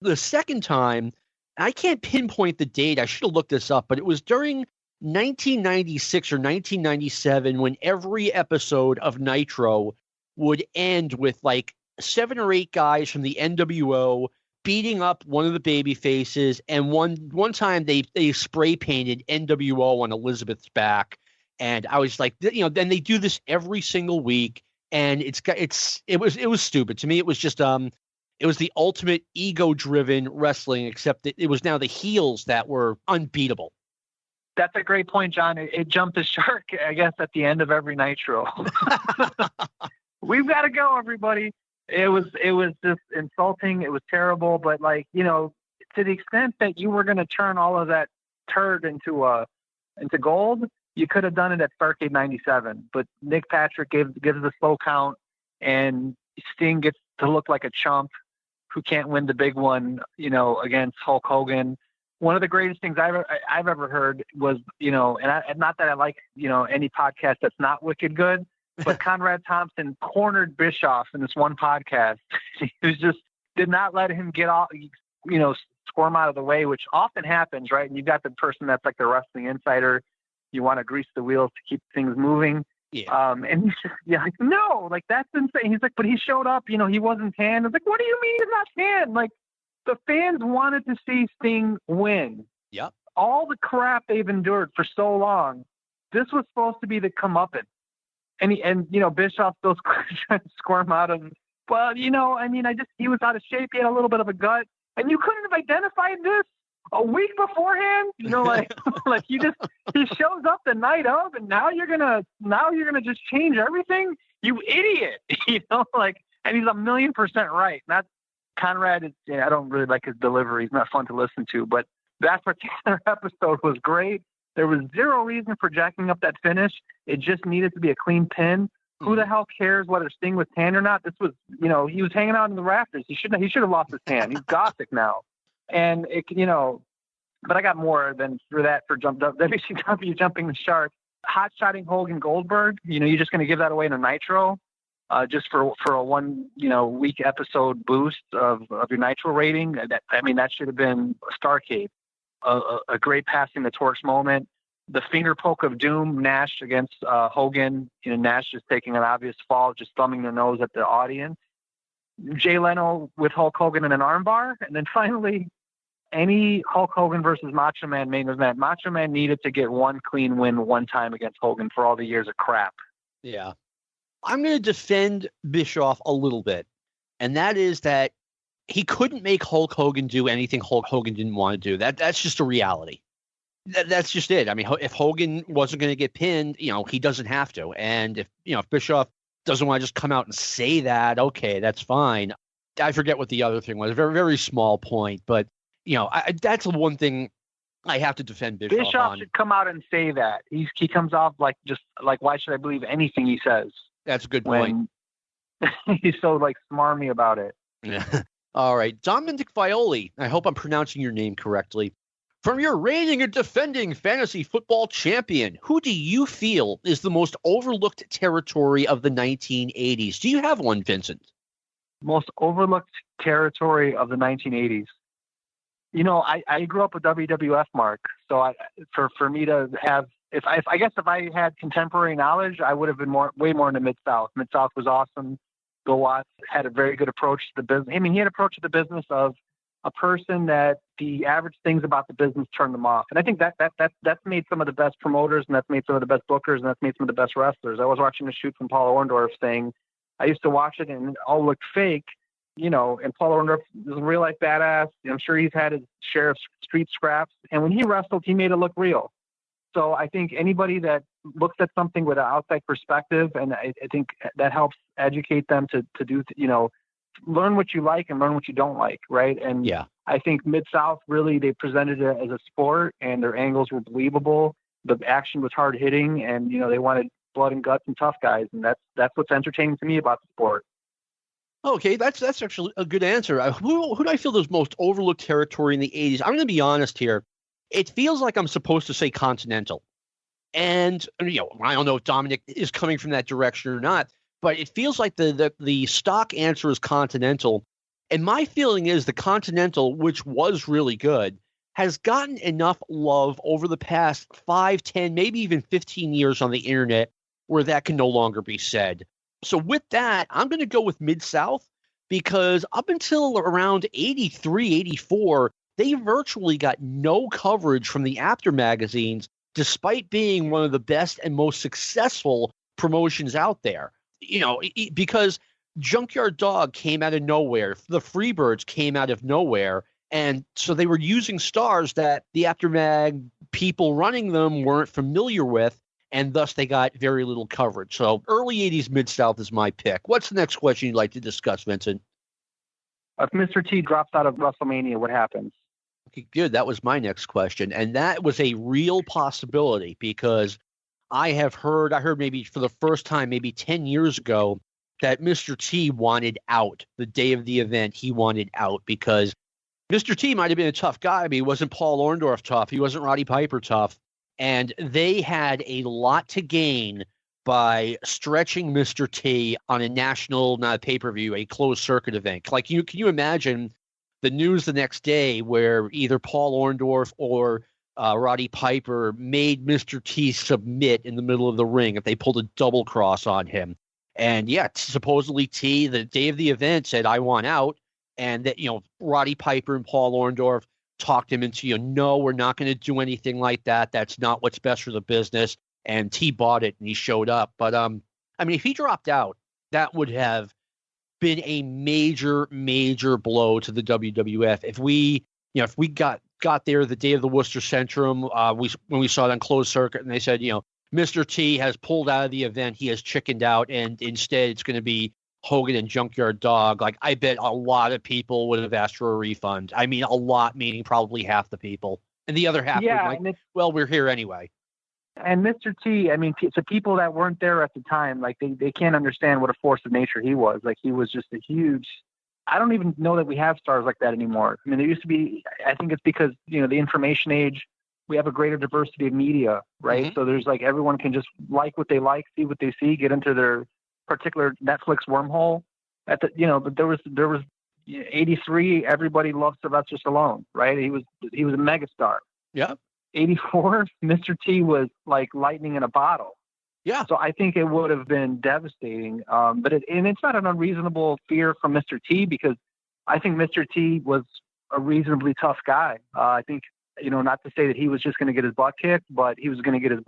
the second time, I can't pinpoint the date. I should have looked this up, but it was during 1996 or 1997 when every episode of Nitro would end with like 7 or 8 guys from the NWO beating up one of the Babyfaces, and one time they spray painted NWO on Elizabeth's back, and I was like, then they do this every single week, and it was stupid to me. It was just it was the ultimate ego-driven wrestling, except that it was now the heels that were unbeatable. That's a great point, John. It jumped the shark, I guess, at the end of every Nitro. We've got to go, everybody. It was just insulting. It was terrible. But to the extent that you were going to turn all of that turd into gold, you could have done it at Starrcade 97. But Nick Patrick gives the slow count, and Sting gets to look like a chump who can't win the big one, against Hulk Hogan. One of the greatest things I've ever heard was, and not that I like, any podcast that's not wicked good, but Conrad Thompson cornered Bischoff in this one podcast. He was just did not let him get off, squirm out of the way, which often happens, right? And you've got the person that's like the wrestling insider. You want to grease the wheels to keep things moving. Yeah. And he's just, like, no, like, that's insane. He's like, but he showed up, he wasn't tan. I was like, what do you mean he's not tan? Like, the fans wanted to see Sting win. Yep. All the crap they've endured for so long, this was supposed to be the comeuppance. And Bischoff still trying to squirm out of him. Well, he was out of shape. He had a little bit of a gut. And you couldn't have identified this a week beforehand. Like he shows up the night of, and now you're gonna just change everything. You idiot. And he's 1,000,000% right. Not Conrad is. I don't really like his delivery. He's not fun to listen to. But that particular episode was great. There was zero reason for jacking up that finish. It just needed to be a clean pin. Mm-hmm. Who the hell cares whether Sting was tan or not? This was, he was hanging out in the rafters. He should have lost his tan. He's gothic now. And but I got more than for that for WCW jumping the shark. Hot shotting Hogan Goldberg. You're just going to give that away in a Nitro, just for a one week episode boost of your Nitro rating. That should have been a Starrcade. A great passing the torch moment. The finger poke of doom, Nash against Hogan. Nash just taking an obvious fall, just thumbing their nose at the audience. Jay Leno with Hulk Hogan in an armbar. And then finally, any Hulk Hogan versus Macho Man main event. Macho Man needed to get one clean win one time against Hogan for all the years of crap. Yeah. I'm going to defend Bischoff a little bit. And that is that he couldn't make Hulk Hogan do anything Hulk Hogan didn't want to do. That's just a reality. That's just it. I mean, if Hogan wasn't going to get pinned, he doesn't have to. And if Bischoff doesn't want to just come out and say that, okay, that's fine. I forget what the other thing was. A very, very small point, but that's the one thing I have to defend Bischoff on. Bischoff should come out and say that. He comes off like why should I believe anything he says? That's a good point. He's so smarmy about it. Yeah. All right. Dominic Violi, I hope I'm pronouncing your name correctly, From your reigning and defending fantasy football champion, who do you feel is the most overlooked territory of the 1980s? Do you have one, Vincent? Most overlooked territory of the 1980s. You know, I grew up with WWF, Mark. So for me to have, if I had contemporary knowledge, I would have been way more into Mid-South. Mid-South was awesome. Bill Watts had a very good approach to the business. I mean, he had an approach to the business of a person that the average things about the business turned them off. And I think that's made some of the best promoters, and that's made some of the best bookers, and that's made some of the best wrestlers. I was watching a shoot from Paul Orndorff saying, I used to watch it and it all looked fake, you know, and Paul Orndorff is a real life badass. I'm sure he's had his share of street scraps. And when he wrestled, he made it look real. So I think anybody that looks at something with an outside perspective, and I think that helps educate them to do, you know, learn what you like and learn what you don't like, right? And yeah, I think Mid-South, really, they presented it as a sport, and their angles were believable. The action was hard hitting, and, you know, they wanted blood and guts and tough guys, and that's what's entertaining to me about the sport. Okay, that's actually a good answer. Who do I feel is most overlooked territory in the 80s? I'm going to be honest here. It feels like I'm supposed to say Continental. And, you know, I don't know if Dominic is coming from that direction or not, but it feels like the stock answer is Continental. And my feeling is the Continental, which was really good, has gotten enough love over the past 5, 10, maybe even 15 years on the internet where that can no longer be said. So with that, I'm going to go with Mid-South because up until around 83, 84, they virtually got no coverage from the after magazines, despite being one of the best and most successful promotions out there. You know, because Junkyard Dog came out of nowhere. The Freebirds came out of nowhere. And so they were using stars that the aftermag people running them weren't familiar with, and thus they got very little coverage. So early 80s Mid-South is my pick. What's the next question you'd like to discuss, Vincent? If Mr. T drops out of WrestleMania, what happens? Okay, good. That was my next question. And that was a real possibility because I heard maybe for the first time, maybe 10 years ago, that Mr. T wanted out the day of the event. He wanted out because Mr. T might have been a tough guy, but he wasn't Paul Orndorff tough. He wasn't Roddy Piper tough. And they had a lot to gain by stretching Mr. T on a national, not a pay-per-view, a closed circuit event. Like, can you imagine the news the next day where either Paul Orndorff or Roddy Piper made Mr. T submit in the middle of the ring if they pulled a double cross on him? And yeah, supposedly T, the day of the event, said, I want out. And that, you know, Roddy Piper and Paul Orndorff talked him into, no, we're not going to do anything like that. That's not what's best for the business. And T bought it and he showed up. But, I mean, if he dropped out, that would have been a major, major blow to the WWF. If we got there the day of the Worcester Centrum, when we saw it on closed circuit and they said, Mr. T has pulled out of the event, he has chickened out, and instead it's going to be Hogan and Junkyard Dog. Like, I bet a lot of people would have asked for a refund. I mean, a lot, meaning probably half the people. And the other half would like, well, we're here anyway. And Mr. T, I mean, to people that weren't there at the time, like, they can't understand what a force of nature he was. Like, he was just a huge, I don't even know that we have stars like that anymore. I mean, there used to be, I think it's because, the information age, we have a greater diversity of media, right? Mm-hmm. So there's like, everyone can just like what they like, see what they see, get into their particular Netflix wormhole. But there was 83, everybody loved Sylvester Stallone, right? He was a megastar. Yeah. 84, Mr. T was like lightning in a bottle. Yeah. So I think it would have been devastating. But it's not an unreasonable fear from Mr. T, because I think Mr. T was a reasonably tough guy. I think, not to say that he was just going to get his butt kicked, but he was going to get his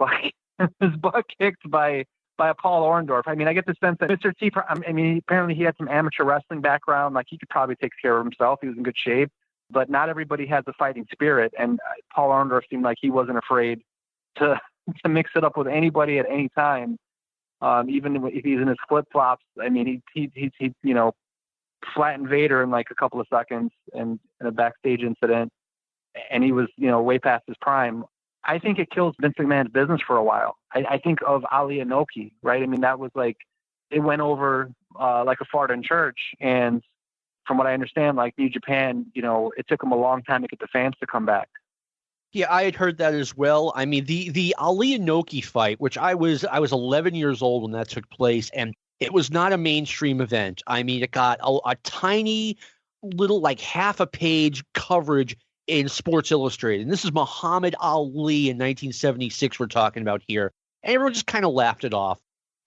butt kicked by a Paul Orndorff. I mean, I get the sense that Mr. T, apparently he had some amateur wrestling background. Like, he could probably take care of himself. He was in good shape, but not everybody has the fighting spirit. And Paul Orndorff seemed like he wasn't afraid to mix it up with anybody at any time. Even if he's in his flip flops, I mean, he flattened Vader in like a couple of seconds in a backstage incident, and he was, way past his prime. I think it kills Vince McMahon's business for a while. I think of Ali Inoki, right? I mean, that was like, it went over like a fart in church. And from what I understand, like New Japan, it took them a long time to get the fans to come back. Yeah, I had heard that as well. I mean, the Ali Inoki fight, which I was 11 years old when that took place, and it was not a mainstream event. I mean, it got a tiny little, like half a page coverage in Sports Illustrated. And this is Muhammad Ali in 1976 we're talking about here. And everyone just kind of laughed it off.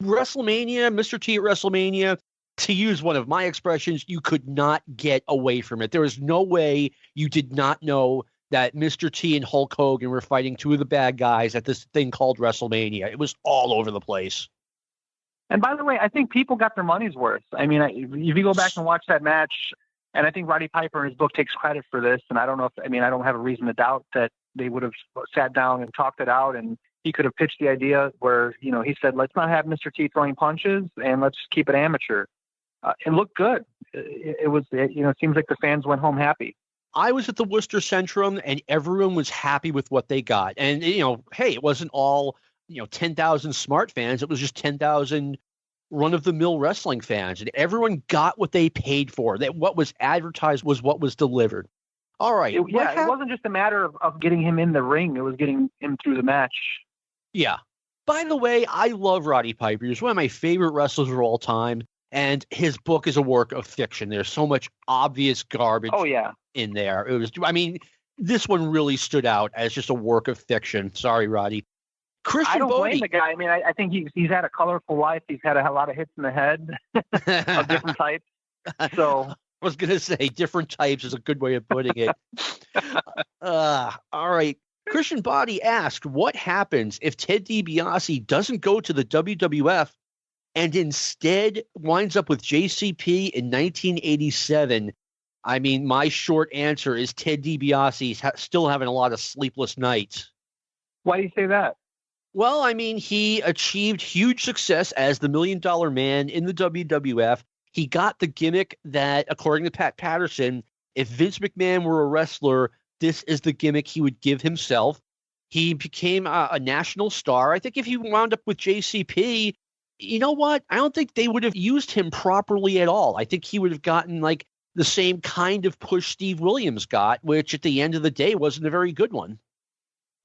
WrestleMania, Mr. T at WrestleMania, to use one of my expressions, you could not get away from it. There was no way you did not know that Mr. T and Hulk Hogan were fighting two of the bad guys at this thing called WrestleMania. It was all over the place. And by the way, I think people got their money's worth. I mean, if you go back and watch that match, and I think Roddy Piper in his book takes credit for this, and I don't have a reason to doubt that they would have sat down and talked it out, and he could have pitched the idea where, he said, let's not have Mr. T throwing punches, and let's keep it amateur. It looked good. It seems like the fans went home happy. I was at the Worcester Centrum, and everyone was happy with what they got. And, hey, it wasn't all, 10,000 smart fans. It was just 10,000 run-of-the-mill wrestling fans. And everyone got what they paid for. That what was advertised was what was delivered. All right. It wasn't just a matter of getting him in the ring. It was getting him through the match. Yeah. By the way, I love Roddy Piper. He's one of my favorite wrestlers of all time. And his book is a work of fiction. There's so much obvious garbage in there. This one really stood out as just a work of fiction. Sorry, Roddy. Christian I don't Bodie. blame the guy. I mean, I think he's had a colorful life. He's had a lot of hits in the head of different types. So I was going to say different types is a good way of putting it. All right. Christian Bodie asked, what happens if Ted DiBiase doesn't go to the WWF and instead winds up with JCP in 1987? I mean, my short answer is Ted DiBiase still having a lot of sleepless nights. Why do you say that? Well, I mean, he achieved huge success as the $1 Million Man in the WWF. He got the gimmick that, according to Pat Patterson, if Vince McMahon were a wrestler, this is the gimmick he would give himself. He became a national star. I think if he wound up with JCP, you know what? I don't think they would have used him properly at all. I think he would have gotten like the same kind of push Steve Williams got, which at the end of the day wasn't a very good one.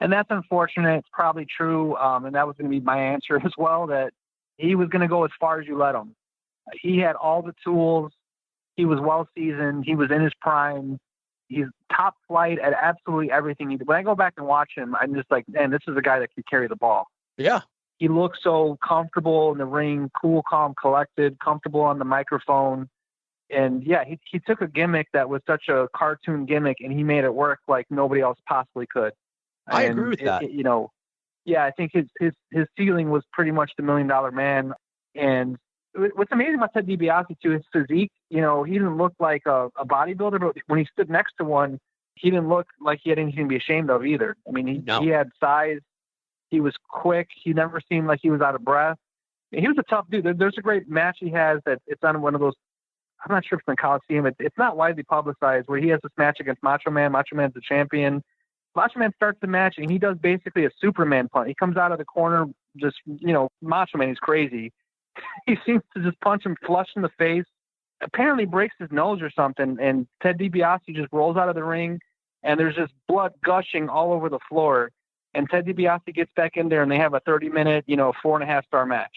And that's unfortunate. It's probably true. And that was going to be my answer as well, that he was going to go as far as you let him. He had all the tools. He was well seasoned. He was in his prime. He's top flight at absolutely everything he did. When I go back and watch him, I'm just like, man, this is a guy that can carry the ball. Yeah. He looks so comfortable in the ring, cool, calm, collected, comfortable on the microphone. And yeah, he took a gimmick that was such a cartoon gimmick and he made it work like nobody else possibly could. I agree with that. I think his ceiling was pretty much the $1 Million Man. And what's amazing about Ted DiBiase too, his physique, he didn't look like a bodybuilder, but when he stood next to one, he didn't look like he had anything to be ashamed of either. I mean, he had size. He was quick. He never seemed like he was out of breath. He was a tough dude. There's a great match he has that it's on one of those, I'm not sure if it's in the Coliseum. It's not widely publicized, where he has this match against Macho Man. Macho Man's the champion. Macho Man starts the match, and he does basically a Superman punch. He comes out of the corner, just, Macho Man, he's crazy. He seems to just punch him flush in the face, apparently breaks his nose or something, and Ted DiBiase just rolls out of the ring, and there's just blood gushing all over the floor. And Ted DiBiase gets back in there, and they have a 30-minute, 4.5-star match.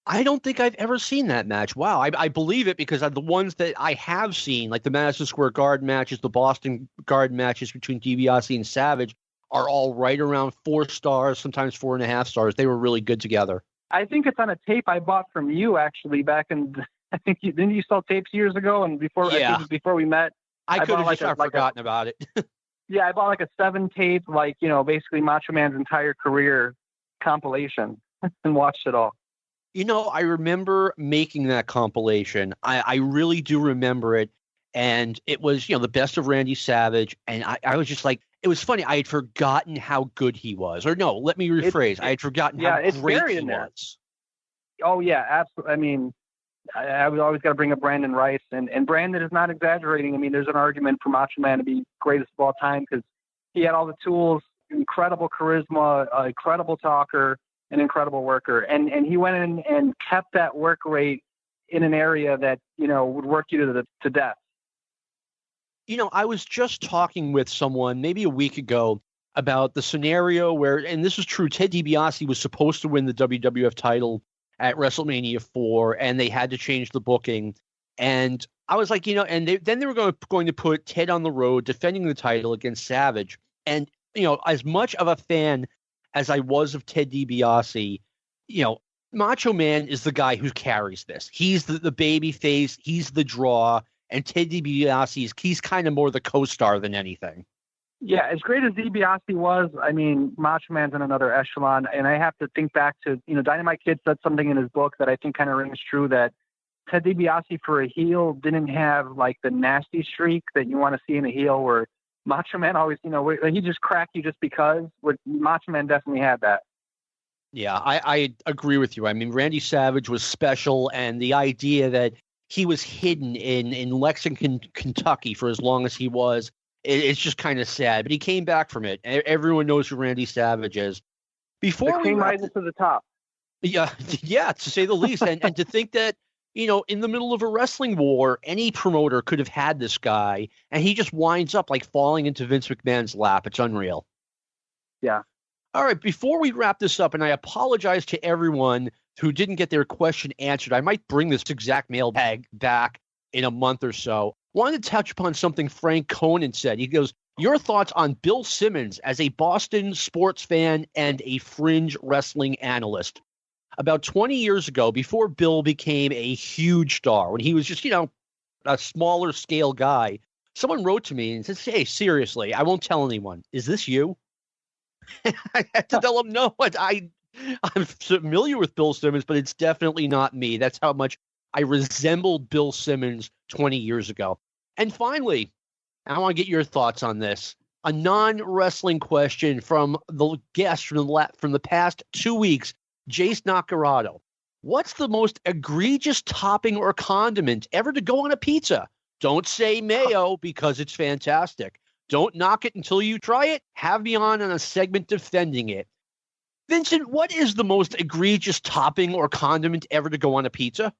I don't think I've ever seen that match. Wow. I believe it because the ones that I have seen, like the Madison Square Garden matches, the Boston Garden matches between DiBiase and Savage, are all right around 4 stars, sometimes 4.5 stars. They were really good together. I think it's on a tape I bought from you, actually, back in, I think didn't you sell tapes years ago? And before, yeah. I think before we met, I could have just forgotten about it. Yeah, I bought like a 7-tape, basically Macho Man's entire career compilation and watched it all. I remember making that compilation. I really do remember it. And it was, the best of Randy Savage. And I was just like, it was funny. I had forgotten how good he was. Or no, let me rephrase. I had forgotten how great he was. Oh, yeah, absolutely. I mean, I was always got to bring up Brandon Rice. And Brandon is not exaggerating. I mean, there's an argument for Macho Man to be greatest of all time because he had all the tools, incredible charisma, incredible talker, an incredible worker. And he went in and kept that work rate in an area that, would work you to death. I was just talking with someone maybe a week ago about the scenario where, and this is true, Ted DiBiase was supposed to win the WWF title at WrestleMania 4, and they had to change the booking. And I was like, and then they were going to put Ted on the road defending the title against Savage. And, as much of a fan as I was of Ted DiBiase, Macho Man is the guy who carries this. He's the baby face. He's the draw. And Ted DiBiase, he's kind of more the co-star than anything. Yeah, as great as DiBiase was, I mean, Macho Man's in another echelon. And I have to think back to, Dynamite Kid said something in his book that I think kind of rings true, that Ted DiBiase for a heel didn't have like the nasty streak that you want to see in a heel, where Macho Man always, he just cracked you just because. Macho Man definitely had that. Yeah, I agree with you. I mean, Randy Savage was special, and the idea that he was hidden in Lexington, Kentucky for as long as he was, it's just kind of sad. But he came back from it. Everyone knows who Randy Savage is. Before we rises to the top. Yeah, to say the least. And to think that, in the middle of a wrestling war, any promoter could have had this guy, and he just winds up like falling into Vince McMahon's lap. It's unreal. Yeah. All right, before we wrap this up, and I apologize to everyone who didn't get their question answered, I might bring this exact mailbag back in a month or so. Wanted to touch upon something Frank Conan said. He goes, your thoughts on Bill Simmons as a Boston sports fan and a fringe wrestling analyst. About 20 years ago, before Bill became a huge star, when he was just, a smaller scale guy, someone wrote to me and said, hey, seriously, I won't tell anyone. Is this you? I had to tell him, no, I'm familiar with Bill Simmons, but it's definitely not me. That's how much I resembled Bill Simmons 20 years ago. And finally, I want to get your thoughts on this. A non-wrestling question from the guest from the past 2 weeks, Jace Nacarado. What's the most egregious topping or condiment ever to go on a pizza? Don't say mayo because it's fantastic. Don't knock it until you try it. Have me on a segment defending it. Vincent, what is the most egregious topping or condiment ever to go on a pizza?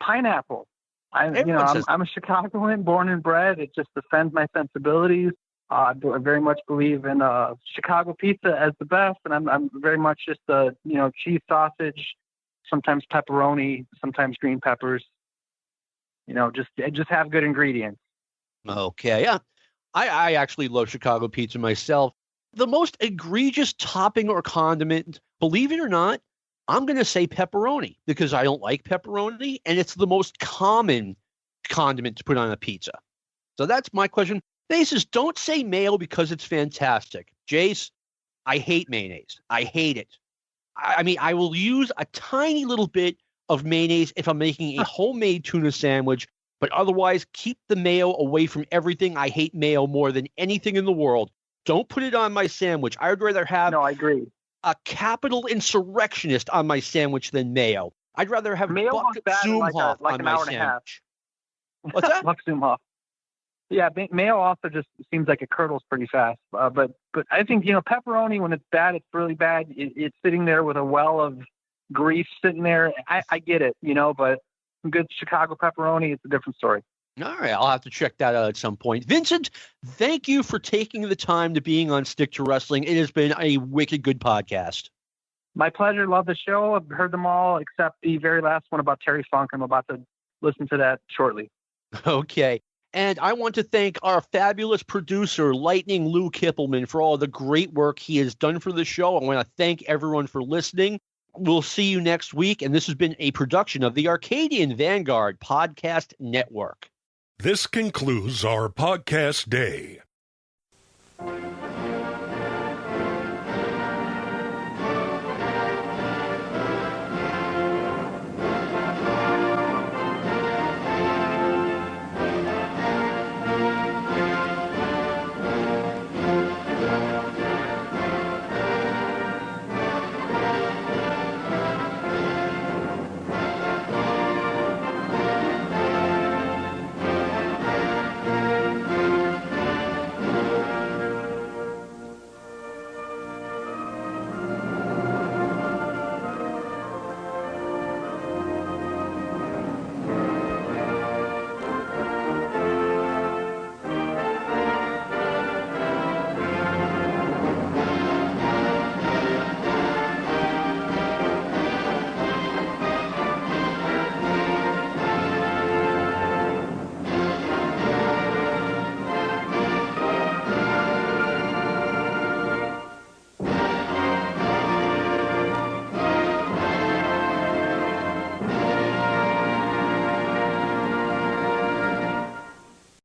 Pineapple. I'm a Chicagoan, born and bred. It just offends my sensibilities. I very much believe in Chicago pizza as the best, and I'm very much just cheese sausage, sometimes pepperoni, sometimes green peppers. Just have good ingredients. Okay, yeah. I actually love Chicago pizza myself. The most egregious topping or condiment, believe it or not, I'm going to say pepperoni because I don't like pepperoni, and it's the most common condiment to put on a pizza. So that's my question. They says, don't say mayo because it's fantastic. Jace, I hate mayonnaise. I hate it. I mean, I will use a tiny little bit of mayonnaise if I'm making a homemade tuna sandwich, but otherwise keep the mayo away from everything. I hate mayo more than anything in the world. Don't put it on my sandwich. I would rather have I agree. A capital insurrectionist on my sandwich than mayo. I'd rather have mayo Zumhoff like on my sandwich. What's that? Buck Zumhoff. Yeah, mayo also just seems like it curdles pretty fast. But I think, pepperoni, when it's bad, it's really bad. It's sitting there with a well of grease sitting there. I get it, but good Chicago pepperoni, it's a different story. All right, I'll have to check that out at some point. Vincent, thank you for taking the time to being on Stick to Wrestling. It has been a wicked good podcast. My pleasure. Love the show. I've heard them all except the very last one about Terry Funk. I'm about to listen to that shortly. Okay. And I want to thank our fabulous producer, Lightning Lou Kippelman, for all the great work he has done for the show. I want to thank everyone for listening. We'll see you next week. And this has been a production of the Arcadian Vanguard Podcast Network. This concludes our podcast day.